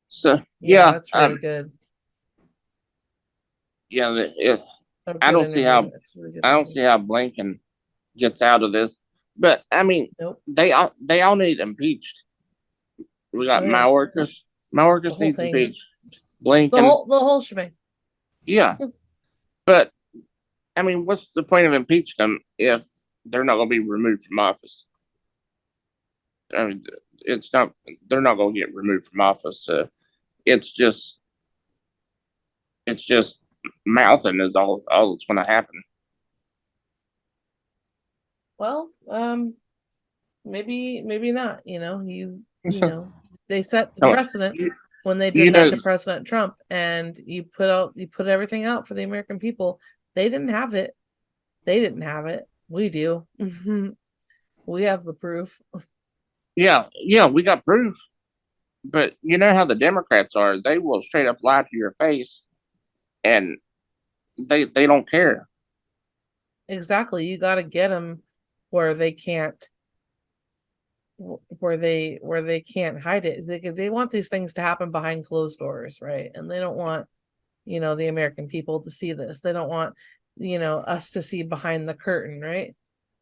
So Yeah, that's really good. yeah. I'll I put don't in see there, how that's really good. I don't see how Blinken gets out of this. But I mean, Nope. they all need impeached. We got Oh, yeah. Mayorkas. The Mayorkas whole needs thing. impeached. Blinken. The whole shebang. Yeah. But I mean, what's the point of impeaching them if they're not going to be removed from office? I mean, it's not. They're not going to get removed from office. It's just mouthing is all that's going to happen. Well, maybe not. You know, they set the No, precedent when they you did that know- to President Trump, and you put everything out for the American people. They didn't have it. They didn't have it. We do. We have the proof. Yeah, we got proof. But you know how the Democrats are. They will straight up lie to your face, and they don't care. Exactly. You got to get them where they can't hide it. They want these things to happen behind closed doors, right? And they don't want the American people to see this. They don't want us to see behind the curtain, right?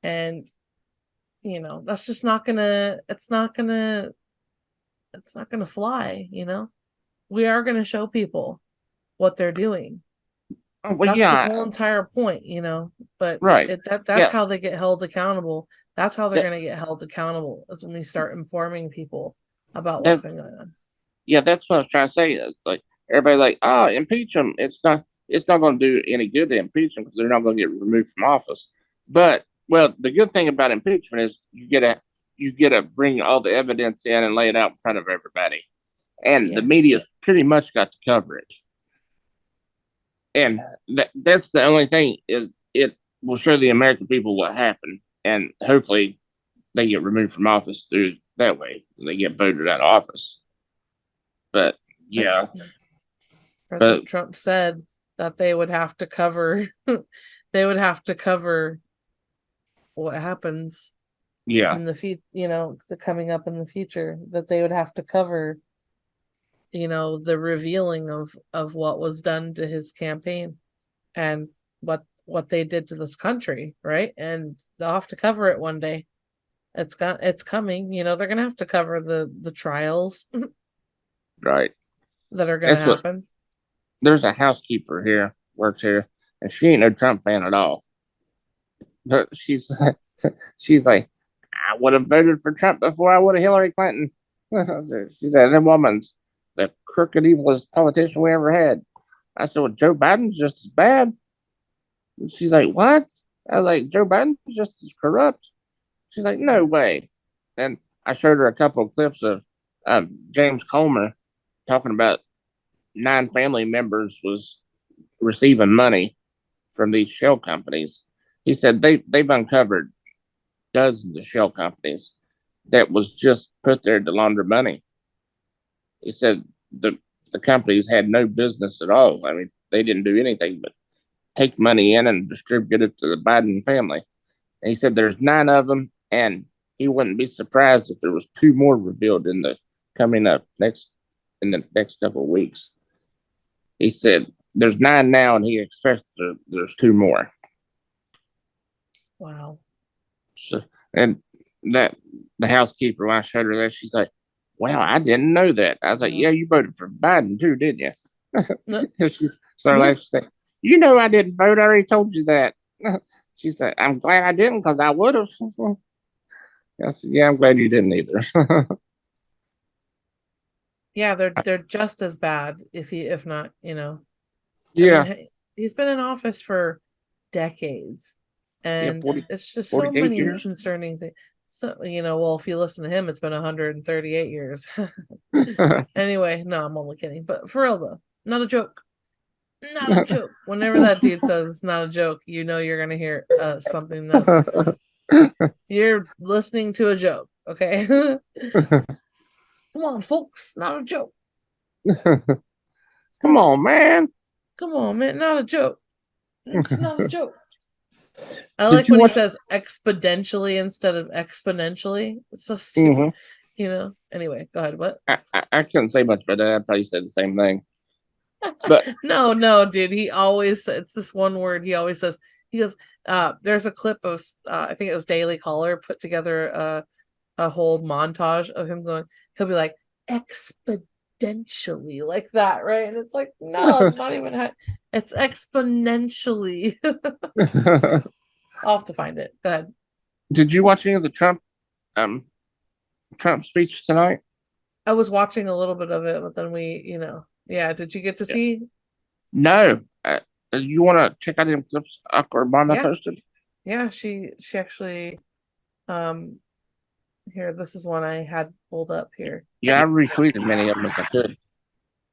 And that's just not gonna fly. We are gonna show people what they're doing. Oh, well, That's yeah, the whole entire point, but Right. that's Yeah. how they get held accountable. That's how they're That- going to get held accountable, is when we start informing people about That- what's been going on. yeah. That's what I was trying to say. It's like everybody's like, "Oh, impeach them." It's not going to do any good to impeach them because they're not going to get removed from office. But the good thing about impeachment is you get to bring all the evidence in and lay it out in front of everybody, and the media pretty much got to cover it. And that's the only thing, is it will show the American people what happened, and hopefully they get removed from office through that way. They get voted out of office. But yeah, President Trump said that they would have to cover what happens yeah, in the coming up in the future, that they would have to cover the revealing of what was done to his campaign and what they did to this country, right? And they'll have to cover it one day. It's coming. They're gonna have to cover the trials right. that are gonna That's what- happen. There's a housekeeper here, works here, and she ain't no Trump fan at all. But she's like, I would have voted for Trump before I would have Hillary Clinton. She said, that woman's the crooked, evilest politician we ever had. I said, well, Joe Biden's just as bad. And she's like, what? I was like, Joe Biden's just as corrupt. She's like, no way. And I showed her a couple of clips of James Comer talking about 9 family members was receiving money from these shell companies. He said they've uncovered dozens of shell companies that was just put there to launder money. He said the companies had no business at all. I mean, they didn't do anything but take money in and distribute it to the Biden family. And he said there's 9 of them, and he wouldn't be surprised if there was 2 more revealed in the next couple of weeks. He said there's 9 now, and he expects there's 2 more. Wow. So, and that the housekeeper, when I showed her that, she's like, "Wow, I didn't know that." I was like, "Yeah, you voted for Biden too, didn't you?" She started laughing. She said, "You know, I didn't vote. I already told you that." She said, "I'm glad I didn't, because I would have." I said, "Yeah, I'm glad you didn't either." Yeah, they're just as bad, if not, Yeah. I mean, he's been in office for decades, and 40 it's just so 48 many years. concerning things. So, well, if you listen to him, it's been 138 years. Anyway, no, I'm only kidding. But for real though, not a joke. Not a joke. Whenever that dude says it's not a joke, you're gonna hear something that's you're listening to a joke. Okay. Come on, folks, not a joke. Come on, man. Come on, man, not a joke. It's not a joke. I like when he says exponentially instead of exponentially. It's so stupid. You know. Anyway, go ahead. What? I couldn't say much about that. I'd probably say the same thing. But No, dude. He always, it's this one word he always says. He goes, there's a clip of I think it was Daily Caller put together a whole montage of him going, he'll be like exponentially like that, right? And it's like, no, it's not even it's exponentially. I'll have to find it. Go ahead. Did you watch any of the Trump speech tonight? I was watching a little bit of it, but then yeah. Did you get to see? No. You want to check out them clips Urbana posted? Yeah, she actually, here, this is one I had pulled up here. Yeah, I retweeted many of them if I could.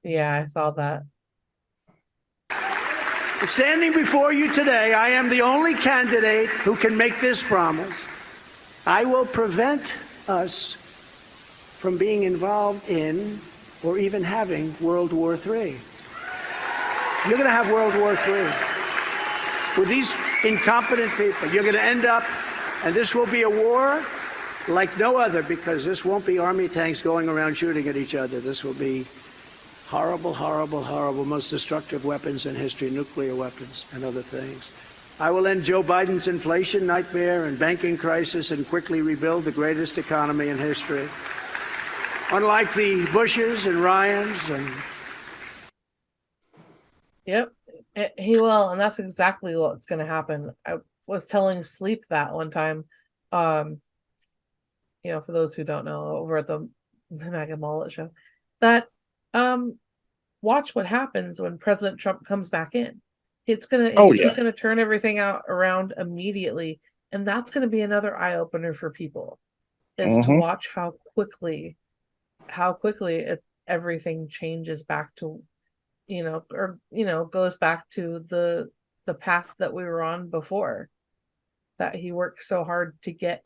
Yeah, I saw that. Standing before you today, I am the only candidate who can make this promise. I will prevent us from being involved in or even having World War III. You're going to have World War III with these incompetent people. You're going to end up, and this will be a war like no other, because this won't be army tanks going around shooting at each other. This will be horrible, horrible, horrible, most destructive weapons in history, nuclear weapons and other things. I will end Joe Biden's inflation nightmare and banking crisis and quickly rebuild the greatest economy in history. Unlike the Bushes and Ryans and... Yep, he will, and that's exactly what's going to happen. I was telling Sleep that one time, for those who don't know, over at the MAGA Mullet show, that watch what happens when President Trump comes back in. He's gonna turn everything around immediately, and that's going to be another eye opener for people, is to watch how quickly everything changes back to, goes back to the path that we were on before, that he worked so hard to get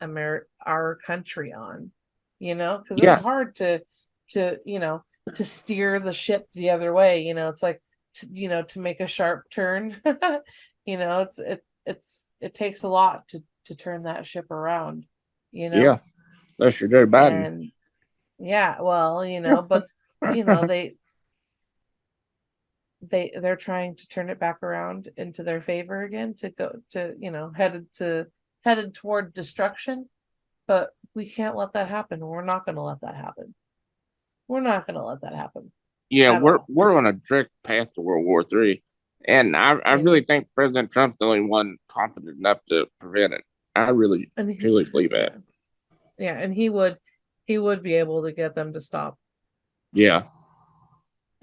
our country on, because it was hard to steer the ship the other way. It's like, to make a sharp turn, it takes a lot to turn that ship around, Yeah, that's your Joe Biden. And yeah, well, but they're trying to turn it back around into their favor again, to go to headed toward destruction. But we can't let that happen. We're not going to let that happen. We're not going to let that happen. Yeah, we're on a direct path to World War III, and I really think President Trump's the only one competent enough to prevent it. I really truly believe that. Yeah, and he would be able to get them to stop. Yeah.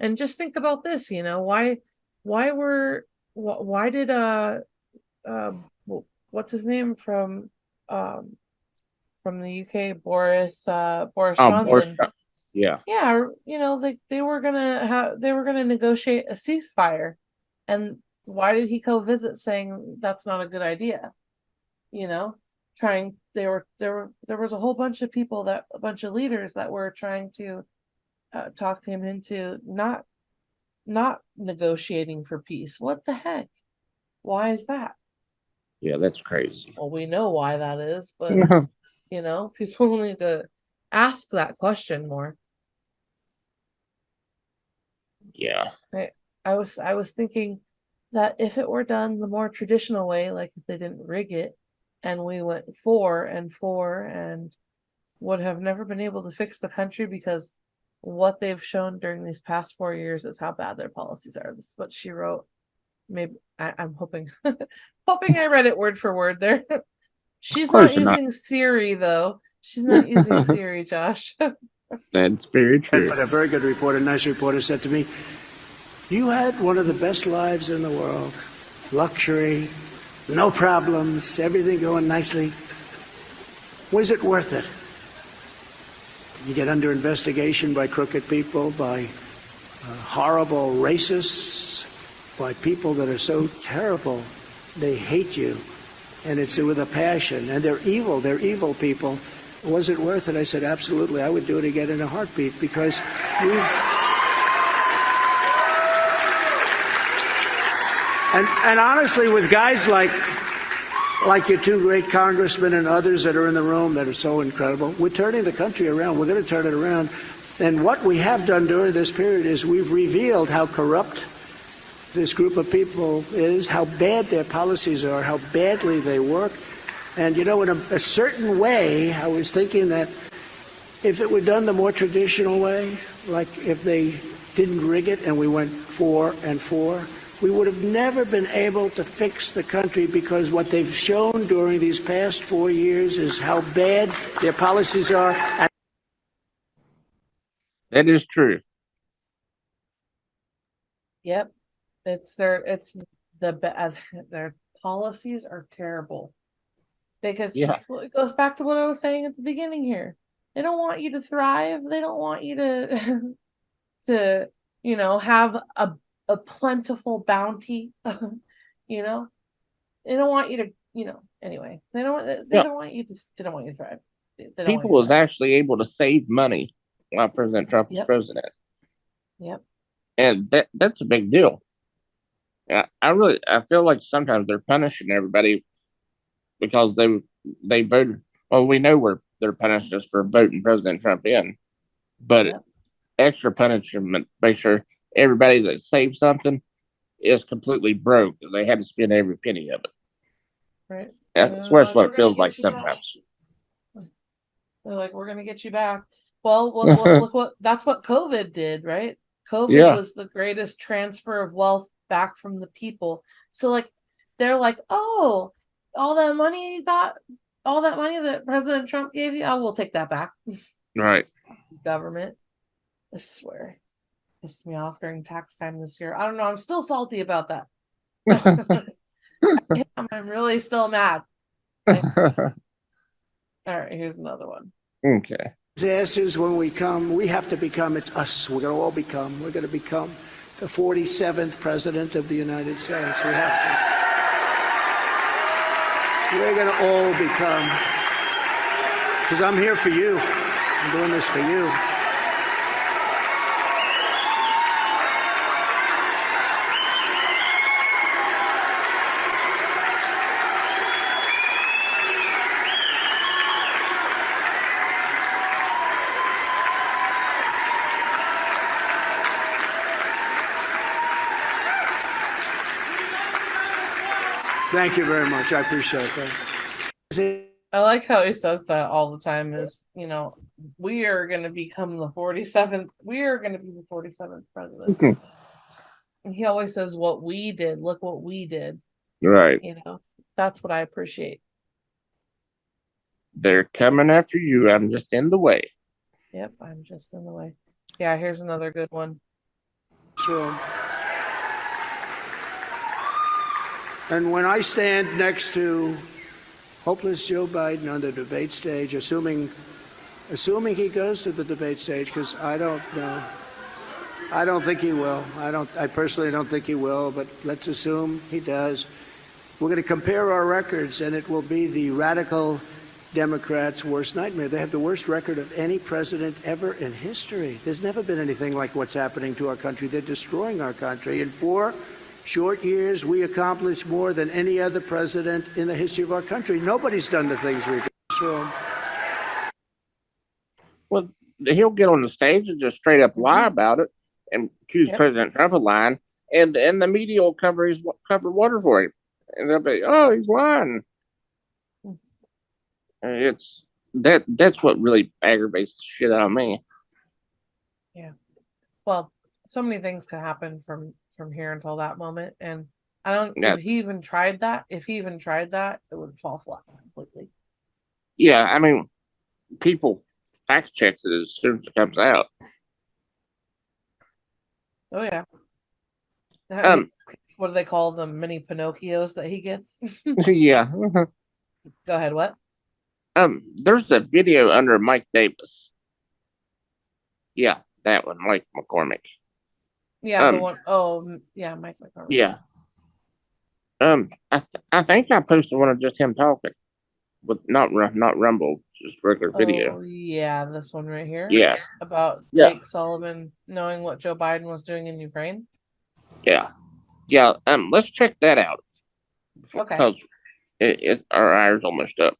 And just think about this, why did what's his name from the UK, Boris Johnson? Yeah. Yeah, they were gonna negotiate a ceasefire, and why did he go visit saying that's not a good idea? There was a whole bunch of people, a bunch of leaders that were trying to talk him into not negotiating for peace. What the heck? Why is that? Yeah, that's crazy. Well, we know why that is, but people need to ask that question more. Yeah. I was thinking that if it were done the more traditional way, like if they didn't rig it and we went 4-4 and would have never been able to fix the country, because what they've shown during these past 4 years is how bad their policies are. This is what she wrote. Maybe I'm hoping I read it word for word there. She's not using Siri though. She's not using Siri, Josh. That's very true. But a very good reporter, nice reporter, said to me, "You had one of the best lives in the world. Luxury, no problems, everything going nicely. Was it worth it? You get under investigation by crooked people, by horrible racists, by people that are so terrible. They hate you, and it's with a passion, and they're evil people. Was it worth it?" I said, absolutely. I would do it again in a heartbeat, because and honestly, with guys like like your two great congressmen and others that are in the room that are so incredible. We're turning the country around. We're going to turn it around. And what we have done during this period is we've revealed how corrupt this group of people is, how bad their policies are, how badly they work. And, you know, in a certain way, I was thinking that if it were done the more traditional way, like if they didn't rig it and we went 4 and 4, we would have never been able to fix the country, because what they've shown during these past 4 years is how bad their policies are. That is true. Yep. Their policies are terrible. Because Yeah. it goes back to what I was saying at the beginning here. They don't want you to thrive. They don't want you to to, you know, have a plentiful bounty. You know? They don't want you to, you know, anyway. They don't want you to thrive. People was actually able to save money while President Trump was president. Yep. And that's a big deal. Yeah, I feel like sometimes they're punishing everybody because they voted. Well, we know they're punishing us for voting President Trump in, but extra punishment make sure everybody that saved something is completely broke. They had to spend every penny of it. Right. That's what it feels like sometimes. They're like, we're gonna get you back. Well, look what that's what COVID did, right? COVID was the greatest transfer of wealth back from the people. So like they're like, oh, all that money that President Trump gave you, we'll take that back. Right. Government. I swear. Pissed me off during tax time this year. I don't know. I'm still salty about that. I'm really still mad. All right, here's another one. Okay. Disasters when we come, we have to become, it's us. We're going to become the 47th president of the United States. We have to. We're going to all become, because I'm here for you. I'm doing this for you. Thank you very much. I appreciate that. I like how he says that all the time is, you know, we are going to become the 47th. We are going to be the 47th president. Mm-hmm. And he always says what we did. Look what we did. Right. You know, that's what I appreciate. They're coming after you. I'm just in the way. Yep, I'm just in the way. Yeah, here's another good one. Sure. And when I stand next to hopeless Joe Biden on the debate stage, assuming he goes to the debate stage, because I don't know. I don't think he will. I personally don't think he will, but let's assume he does. We're going to compare our records, and it will be the radical Democrats' worst nightmare. They have the worst record of any president ever in history. There's never been anything like what's happening to our country. They're destroying our country. In 4 short years, we accomplished more than any other president in the history of our country. Nobody's done the things we've done. So, well, he'll get on the stage and just straight up lie about it and accuse President Trump of lying, and the media will cover water for him, and they'll be, oh, he's lying. That's what really aggravates the shit out of me. Yeah. Well, so many things could happen from here until that moment, and I don't. If he even tried that, it would fall flat completely. Yeah, I mean, people fact check it as soon as it comes out. Oh yeah. What do they call them? Mini Pinocchios that he gets. Yeah. Go ahead. What? There's a video under Mike Davis. Yeah, that one, Mike McCormick. Yeah, the one oh yeah, Mike McCormick. Yeah. I think I posted one of just him talking, with not Rumble, just regular video. Oh yeah, this one right here. Yeah. About Jake Sullivan knowing what Joe Biden was doing in Ukraine. Yeah. Let's check that out. Okay. Because Our hour's almost up.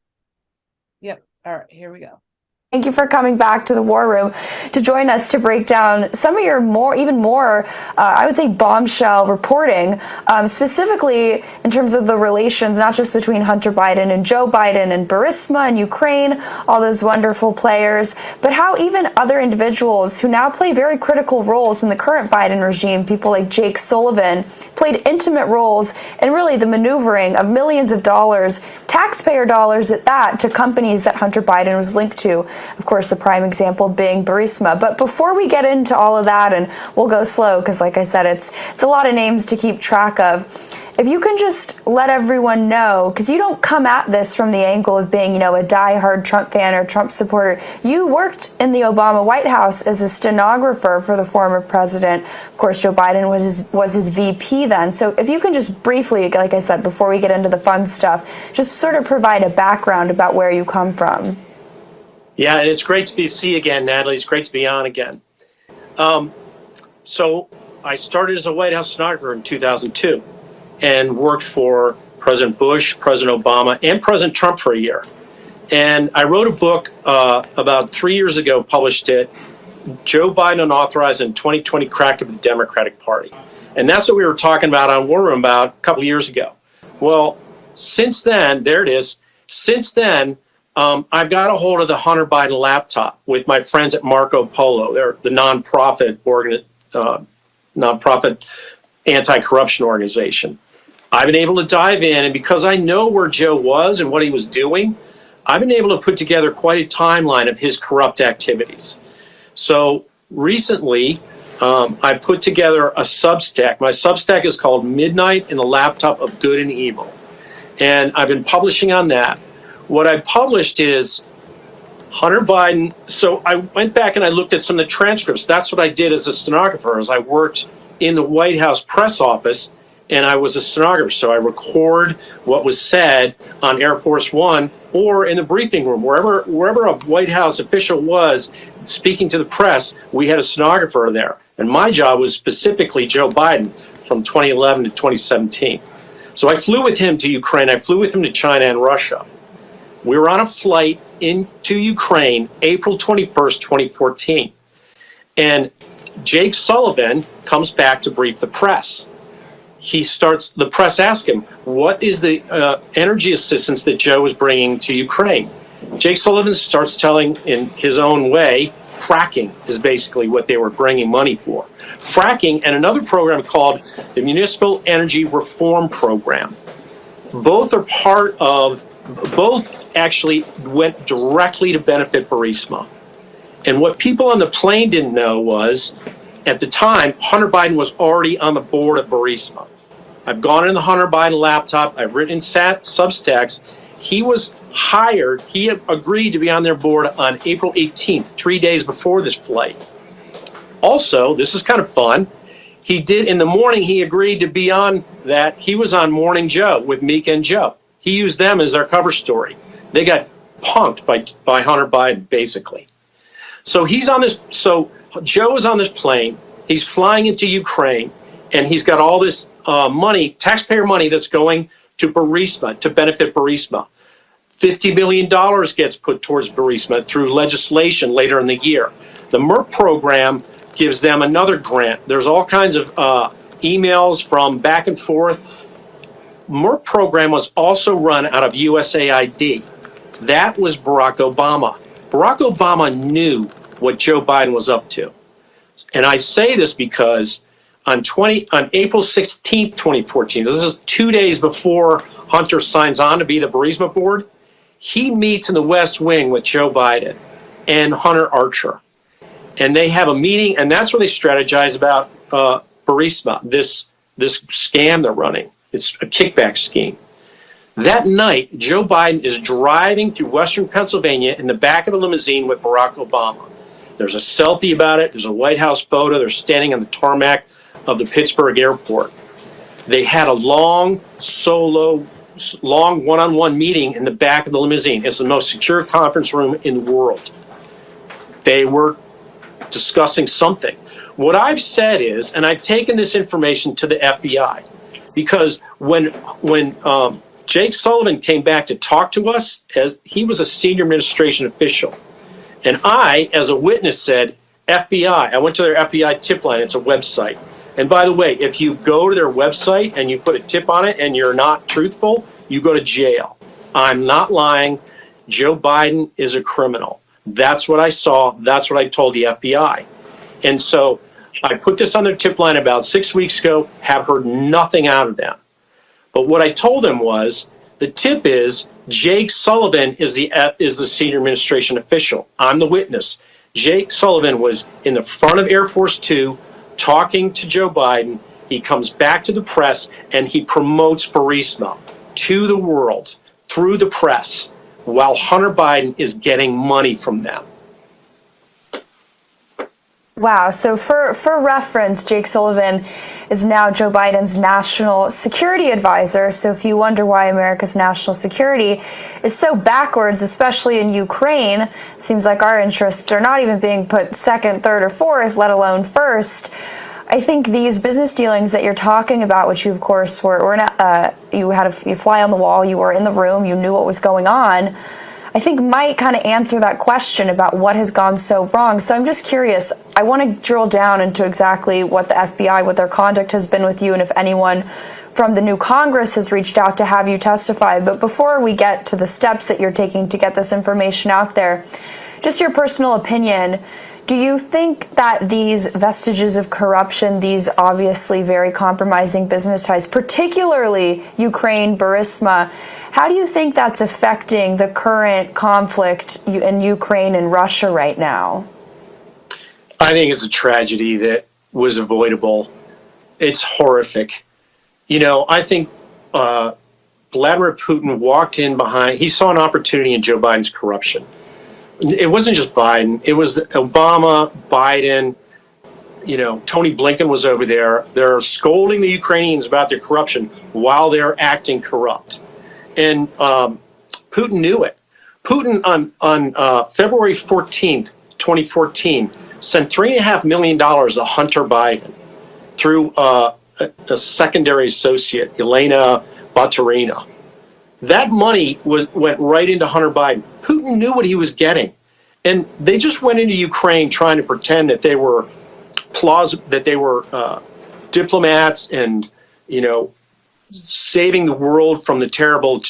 Yep. All right, here we go. Thank you for coming back to the War Room to join us to break down some of your even more, I would say, bombshell reporting, specifically in terms of the relations, not just between Hunter Biden and Joe Biden and Burisma and Ukraine, all those wonderful players, but how even other individuals who now play very critical roles in the current Biden regime, people like Jake Sullivan, played intimate roles in really the maneuvering of millions of dollars, taxpayer dollars at that, to companies that Hunter Biden was linked to. Of course, the prime example being Burisma. But before we get into all of that, and we'll go slow because, like I said, it's a lot of names to keep track of. If you can just let everyone know, because you don't come at this from the angle of being, a diehard Trump fan or Trump supporter. You worked in the Obama White House as a stenographer for the former president. Of course, Joe Biden was his VP then. So if you can just briefly, like I said, before we get into the fun stuff, just sort of provide a background about where you come from. Yeah, and it's great to see you again, Natalie. It's great to be on again. So I started as a White House stenographer in 2002 and worked for President Bush, President Obama, and President Trump for a year. And I wrote a book about 3 years ago, published it, Joe Biden Unauthorized and 2020 Crack of the Democratic Party. And that's what we were talking about on War Room about a couple of years ago. Well, since then, there it is. Since then, I've got a hold of the Hunter Biden laptop with my friends at Marco Polo. They're the nonprofit anti-corruption organization. I've been able to dive in, and because I know where Joe was and what he was doing, I've been able to put together quite a timeline of his corrupt activities. So recently, I put together a Substack. My Substack is called Midnight in the Laptop of Good and Evil, and I've been publishing on that. What I published is Hunter Biden. So I went back and I looked at some of the transcripts. That's what I did as a stenographer, as I worked in the White House press office, and I was a stenographer. So I record what was said on Air Force One or in the briefing room, wherever a White House official was speaking to the press, we had a stenographer there. And my job was specifically Joe Biden from 2011 to 2017. So I flew with him to Ukraine. I flew with him to China and Russia. We were on a flight into Ukraine, April 21st, 2014. And Jake Sullivan comes back to brief the press. The press asks him, what is the energy assistance that Joe is bringing to Ukraine? Jake Sullivan starts telling in his own way, fracking is basically what they were bringing money for. Fracking and another program called the Municipal Energy Reform Program. Both actually went directly to benefit Burisma. And what people on the plane didn't know was, at the time, Hunter Biden was already on the board of Burisma. I've gone in the Hunter Biden laptop. I've written in Substacks. He was hired. He had agreed to be on their board on April 18th, 3 days before this flight. Also, this is kind of fun. In the morning, he agreed to be on that. He was on Morning Joe with Mika and Joe. He used them as their cover story. They got punked by Hunter Biden, basically. So Joe is on this plane. He's flying into Ukraine, and he's got all this money, taxpayer money, that's going to Burisma, to benefit Burisma. $50 million gets put towards Burisma through legislation later in the year. The MERP program gives them another grant. There's all kinds of emails from back and forth. MERP program was also run out of USAID. That was Barack Obama. Barack Obama knew what Joe Biden was up to. And I say this because on April 16th, 2014, this is 2 days before Hunter signs on to be the Burisma board, he meets in the West Wing with Joe Biden and Hunter Archer. And they have a meeting, and that's where they strategize about Burisma, this scam they're running. It's a kickback scheme. That night, Joe Biden is driving through Western Pennsylvania in the back of a limousine with Barack Obama. There's a selfie about it. There's a White House photo. They're standing on the tarmac of the Pittsburgh airport. They had a long one-on-one meeting in the back of the limousine. It's the most secure conference room in the world. They were discussing something. What I've said is, and I've taken this information to the FBI, because when Jake Sullivan came back to talk to us as he was a senior administration official. And I, as a witness, said, FBI. I went to their FBI tip line. It's a website. And by the way, if you go to their website and you put a tip on it and you're not truthful, you go to jail. I'm not lying. Joe Biden is a criminal. That's what I saw. That's what I told the FBI. And so I put this on their tip line about 6 weeks ago, have heard nothing out of them. But what I told them was, the tip is Jake Sullivan is the senior administration official. I'm the witness. Jake Sullivan was in the front of Air Force Two talking to Joe Biden. He comes back to the press and he promotes Burisma to the world through the press while Hunter Biden is getting money from them. Wow. So for reference, Jake Sullivan is now Joe Biden's national security advisor. So if you wonder why America's national security is so backwards, especially in Ukraine, seems like our interests are not even being put second, third, or fourth, let alone first. I think these business dealings that you're talking about, which you of course were not, you fly on the wall, you were in the room, you knew what was going on, I think might kind of answer that question about what has gone so wrong. So I'm just curious, I want to drill down into exactly what the FBI, what their conduct has been with you, and if anyone from the new Congress has reached out to have you testify. But before we get to the steps that you're taking to get this information out there, just your personal opinion, do you think that these vestiges of corruption, these obviously very compromising business ties, particularly Ukraine, Burisma, how do you think that's affecting the current conflict in Ukraine and Russia right now? I think it's a tragedy that was avoidable. It's horrific. You know, I think Vladimir Putin walked in behind, he saw an opportunity in Joe Biden's corruption. It wasn't just Biden, it was Obama, Biden, you know, Tony Blinken was over there. They're scolding the Ukrainians about their corruption while they're acting corrupt. And Putin knew it. Putin on February 14th, 2014, sent $3.5 million to Hunter Biden through a secondary associate, Elena Baturina. That money went right into Hunter Biden. Putin knew what he was getting. And they just went into Ukraine trying to pretend that they were diplomats and, you know, saving the world from the terrible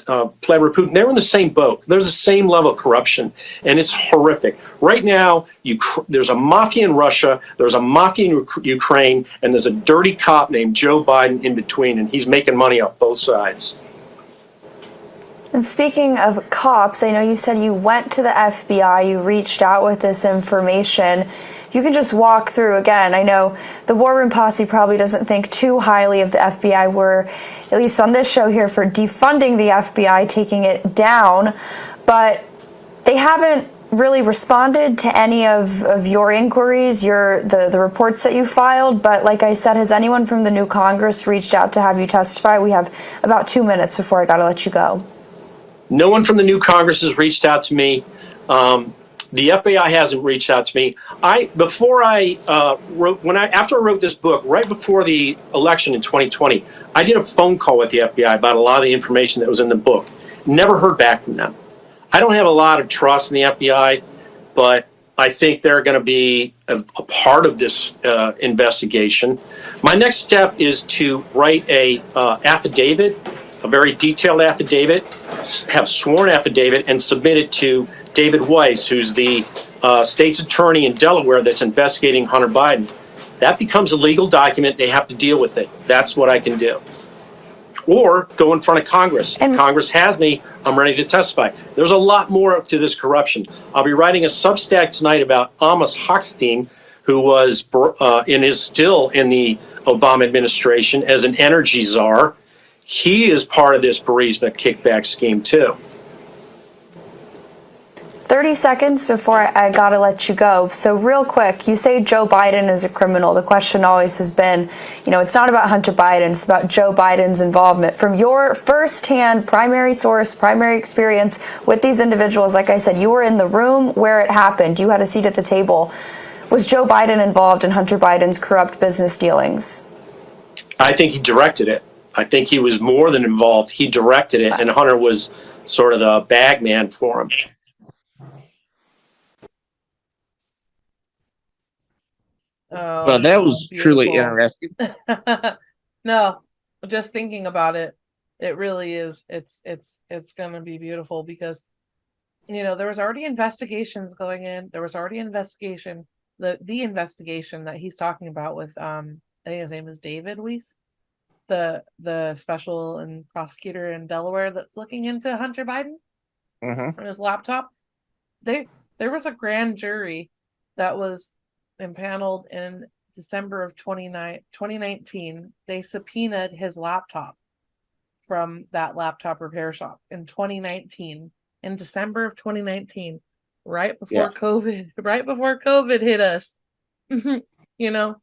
Vladimir Putin. They were in the same boat. There's the same level of corruption, and it's horrific. Right now, there's a mafia in Russia, there's a mafia in Ukraine, and there's a dirty cop named Joe Biden in between, and he's making money off both sides. And speaking of cops, I know you said you went to the FBI, you reached out with this information. You can just walk through again. I know the War Room Posse probably doesn't think too highly of the FBI. We're, at least on this show here, for defunding the FBI, taking it down. But they haven't really responded to any of your inquiries, the reports that you filed. But like I said, has anyone from the new Congress reached out to have you testify? We have about 2 minutes before I got to let you go. No one from the new Congress has reached out to me. The FBI hasn't reached out to me. After I wrote this book, right before the election in 2020, I did a phone call with the FBI about a lot of the information that was in the book. Never heard back from them. I don't have a lot of trust in the FBI, but I think they're going to be a part of this investigation. My next step is to write a affidavit, a very detailed affidavit, have sworn affidavit, and submit it to David Weiss, who's the state's attorney in Delaware that's investigating Hunter Biden. That becomes a legal document. They have to deal with it. That's what I can do. Or go in front of Congress. If Congress has me, I'm ready to testify. There's a lot more to this corruption. I'll be writing a Substack tonight about Amos Hochstein, who was and is still in the Obama administration as an energy czar. He is part of this Burisma kickback scheme, too. 30 seconds before I gotta let you go. So real quick, you say Joe Biden is a criminal. The question always has been, you know, it's not about Hunter Biden, it's about Joe Biden's involvement. From your firsthand primary source, primary experience with these individuals, like I said, you were in the room where it happened. You had a seat at the table. Was Joe Biden involved in Hunter Biden's corrupt business dealings? I think he directed it. I think he was more than involved. He directed it, and Hunter was sort of the bag man for him. Oh, Well, that was truly beautiful. interesting. No, just thinking about it, it really is. It's gonna be beautiful because there was already investigations going in. There was already investigation, the investigation that he's talking about with I think his name is David Weiss, the special and prosecutor in Delaware that's looking into Hunter Biden on his laptop. There was a grand jury that was impaneled in December of 2019. They subpoenaed his laptop from that laptop repair shop in 2019, in December of 2019, right before COVID hit us. you know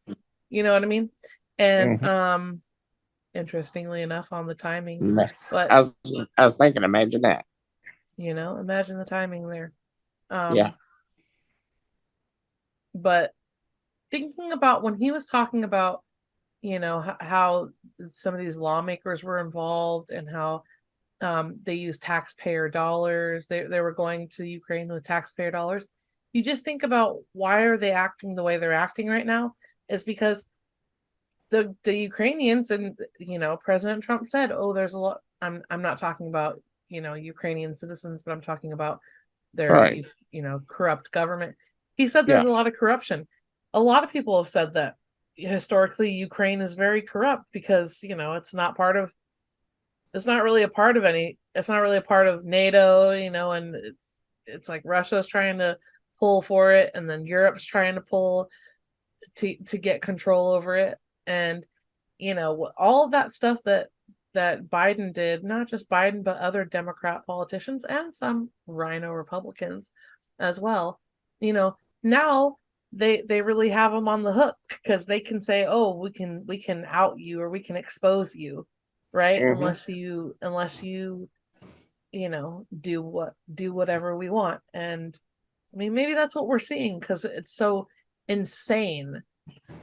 what I mean? And interestingly enough, on the timing, but I was thinking, imagine that. imagine the timing there. Yeah. But thinking about when he was talking about, how some of these lawmakers were involved and how they used taxpayer dollars. They were going to Ukraine with taxpayer dollars. You just think about, why are they acting the way they're acting right now? It's because the Ukrainians, and President Trump said, "Oh, there's a lot." I'm not talking about Ukrainian citizens, but I'm talking about their Right. corrupt government. He said there's a lot of corruption. A lot of people have said that historically Ukraine is very corrupt because it's not really a part of NATO, and it's like Russia's trying to pull for it, and then Europe's trying to pull to get control over it. And all of that stuff that Biden did, not just Biden but other Democrat politicians and some Rhino Republicans as well, now they really have them on the hook, because they can say, "Oh, we can out you, or we can expose you," right? Unless you do whatever we want. And I mean, maybe that's what we're seeing, because it's so insane,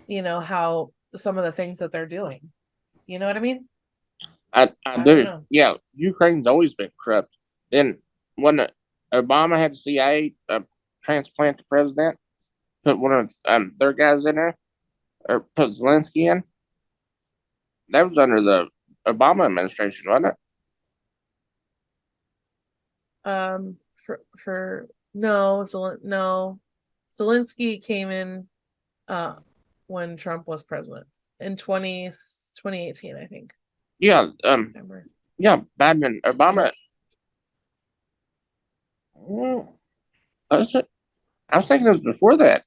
how some of the things that they're doing. You know what I mean? I don't do. know. Yeah, Ukraine's always been corrupt. Then when Obama had the CIA transplant the president, put one of their guys in there, or put Zelensky in, that was under the Obama administration, wasn't it? No, Zelensky came in when Trump was president in 2018, I think. Yeah, yeah, Biden and Obama. I was thinking it was before that.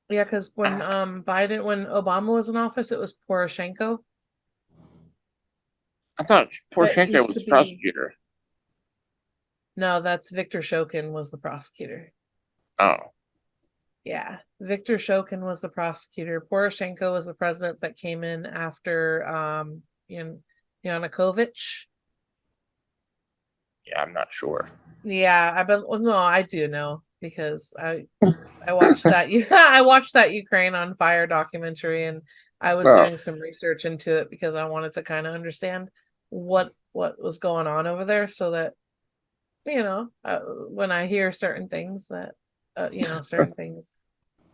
Yeah, because when Obama was in office, it was Poroshenko. I thought It Poroshenko used was to the be- prosecutor. No, that's Viktor Shokin was the prosecutor. Oh, Yeah, Viktor Shokin was the prosecutor. Poroshenko was the president that came in after Yanukovych. yeah, I'm not sure. Yeah, no, I do know, because I watched that I watched that Ukraine on Fire documentary, and I was Oh. doing some research into it because I wanted to kind of understand what was going on over there, so that when I hear certain things that certain things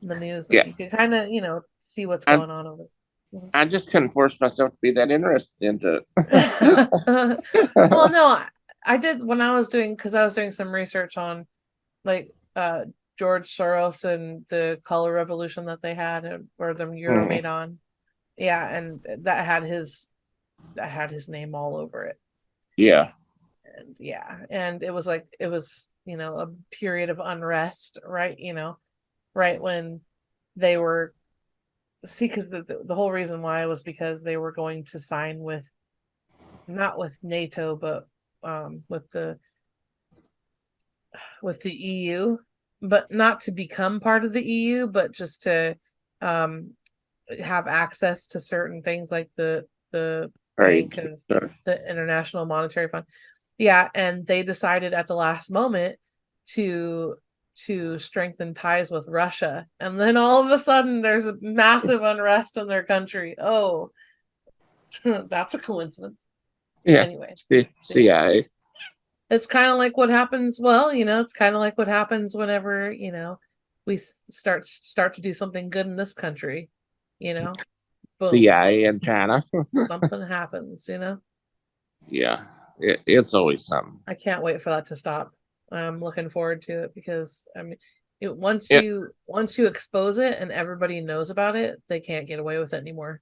in the news, that Yeah. you can kind of see what's going on over there. I just couldn't force myself to be that interested into it. Well, no, I did when I was doing some research on George Soros and the color revolution that they had, or the Euromaidan. Yeah, and that had his name all over it. Yeah. And and it was a period of unrest, right? Right when they were, because the whole reason why was because they were going to sign with, not with NATO, but with the EU, but not to become part of the EU, but just to have access to certain things like the Right. bank and the International Monetary Fund. Yeah, and they decided at the last moment to strengthen ties with Russia, and then all of a sudden there's a massive unrest in their country. Oh, That's a coincidence. Yeah. Anyway, CIA. it's kind of like what happens. Well, it's kind of like what happens whenever we start to do something good in this country. Boom, CIA in China. something happens. Yeah. It's always something. I can't wait for that to stop. I'm looking forward to it because once Yeah. you expose it and everybody knows about it, they can't get away with it anymore.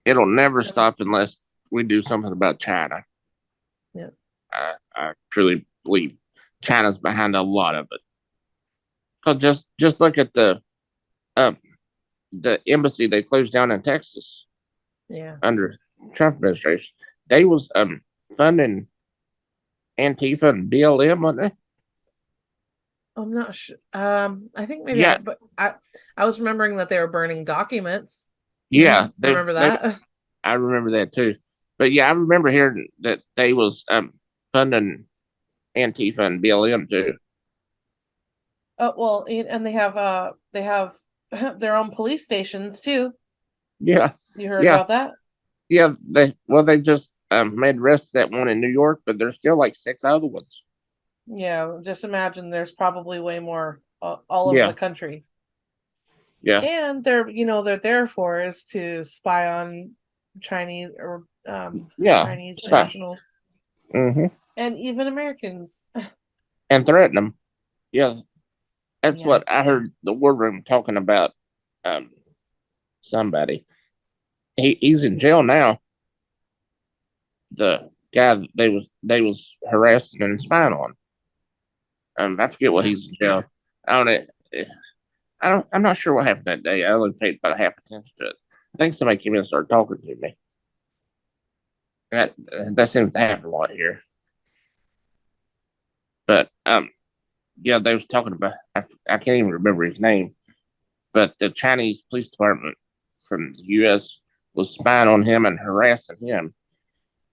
It'll never stop unless we do something about China. Yeah. I truly believe China's behind a lot of it. Because just look at the embassy they closed down in Texas. Yeah. Under Trump administration. They was funding Antifa and BLM, wasn't they? I'm not sure. I think maybe, Yeah. but I was remembering that they were burning documents. Yeah. Remember that? I remember that too. But yeah, I remember hearing that they was funding Antifa and BLM too. Oh well, and they have their own police stations too. Yeah. You heard Yeah. about that? Yeah, they just made arrests that one in New York, but there's still like 6 other ones. Yeah, just imagine there's probably way more all over Yeah. the country. Yeah. And they're there for is to spy on Chinese or Yeah. Chinese Spy. nationals Mm-hmm. and even Americans. And threaten them. Yeah. That's Yeah. what I heard the war room talking about. Somebody. He's in jail now. The guy that they was harassing and spying on. I forget what he's in jail. I'm not sure what happened that day. I only paid about half attention to it. I think somebody came in and started talking to me. That seems to happen a lot here. But yeah, they was talking about. I can't even remember his name, but the Chinese police department from the U.S. was spying on him and harassing him,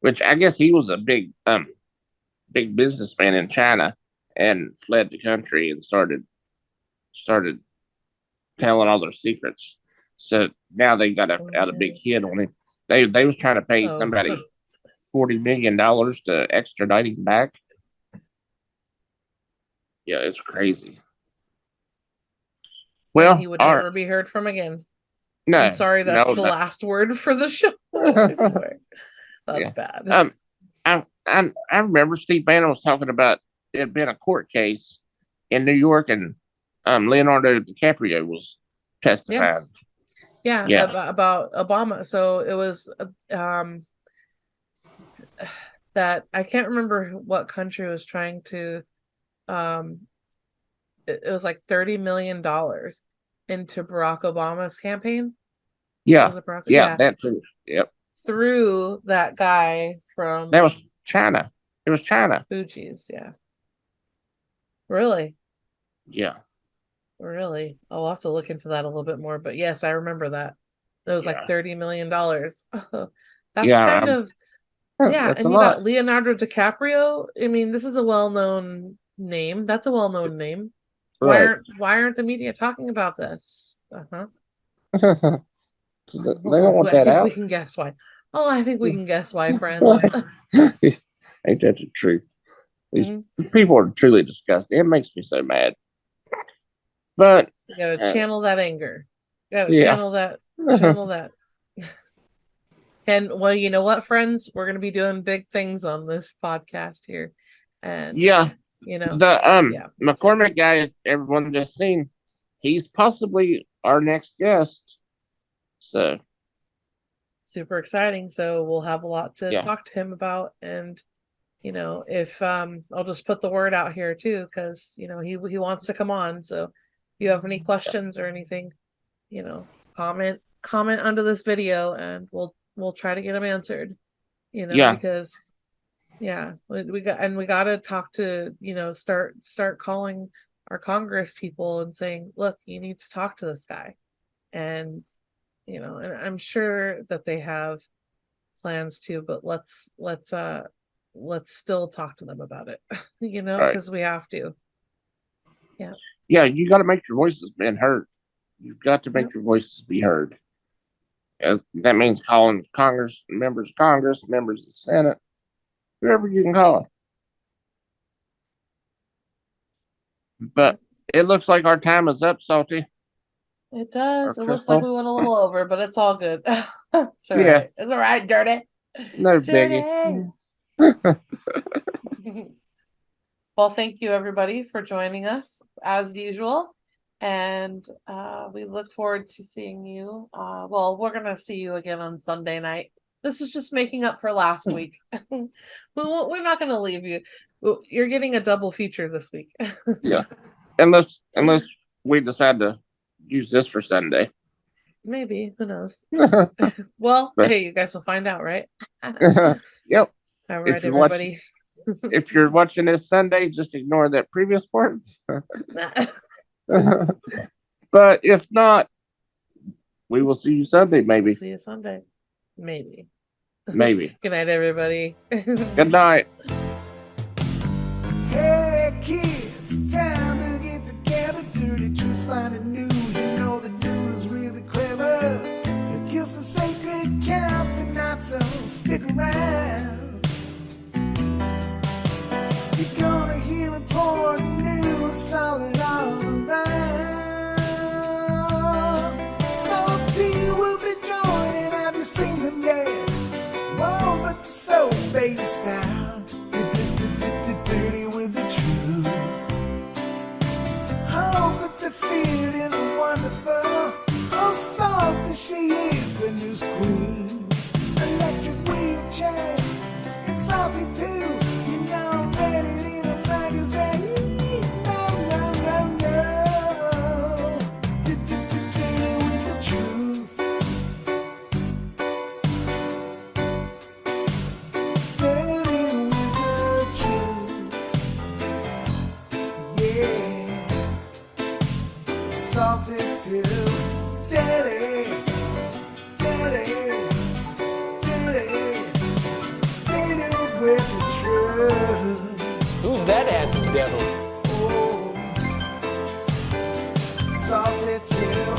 which I guess he was a big businessman in China and fled the country and started telling all their secrets. So now they got out a big hit on him. They was trying to pay somebody $40 million to extradite him back. Yeah, it's crazy. Well, He would never be heard from again. No, I'm sorry, that's no, the no. last word for the show. I swear. That's Yeah. bad. I remember Steve Bannon was talking about it had been a court case in New York, and Leonardo DiCaprio was testifying. Yes. Yeah, Yeah. about Obama. So it was that I can't remember what country was trying to it was like $30 million into Barack Obama's campaign. Yeah, Was it Barack? yeah, that too. Yep, Through that guy from that was China. It was China. Fuji's, yeah. Really? Yeah, Really? I'll have to look into that a little bit more. But yes, I remember that. It was like $30 million. That's Yeah, kind of yeah, that's and a you lot. got Leonardo DiCaprio. I mean, this is a well-known name. That's a well-known name. Right. Why aren't the media talking about this? Uh-huh. They don't want I that think out. we can guess why. Oh, I think we can guess why, friends. Ain't that the truth? These people are truly disgusting. It makes me so mad. But You gotta channel that anger. You gotta Yeah. channel that. And well, you know what, friends? We're gonna be doing big things on this podcast here. And yeah, the McCormick guy everyone just seen, he's possibly our next guest. So super exciting. So we'll have a lot to Yeah. talk to him about. And if I'll just put the word out here too, because he wants to come on. So if you have any questions or anything, comment under this video, and we'll try to get them answered. Yeah. Because we got to talk to start calling our Congress people and saying, look, you need to talk to this guy. And and I'm sure that they have plans to, but let's still talk to them about it, Right. because we have to. Yeah. Yeah, you got to make your voices be heard. You've got to make your voices be heard. That means calling Congress, members of the Senate, whoever you can call. But it looks like our time is up, Salty. It does. Or It looks like Crystal. we went a little over, but it's all good. It's all Yeah. right. It's all right, Dirty. No Dirty. biggie. Well, thank you everybody for joining us as usual. And we look forward to seeing you. Well, we're gonna see you again on Sunday night. This is just making up for last week. We're not gonna leave you. You're getting a double feature this week. Yeah. Unless we decide to use this for Sunday. Maybe. Who knows? Well, But- hey, you guys will find out, right? Yep. All right, If you're everybody. If you're watching this Sunday, just ignore that previous part. But if not, we will see you Sunday, maybe. See you Sunday. Maybe. Maybe. Good night, everybody. Good night. Hey kids, time to get together. Dirty truths finding new. You know the dude is really clever. He'll kill some sacred cows tonight, so stick around. You're gonna hear important news, solid all around. Salty will be joining. Have you seen them yet? Whoa, but they're so based out. Dirty with the truth. Oh, but they're feeling wonderful. Oh, Salty, she is the news queen. Electric wheelchair, and Salty too. You know, read it in a magazine. No, no, no, no. Dirty with the truth. Dirty with the truth. Yeah. Salted too. Dirty. Dirty. Dirty. Dirty with the truth. Who's that accidental? Oh. Salted too.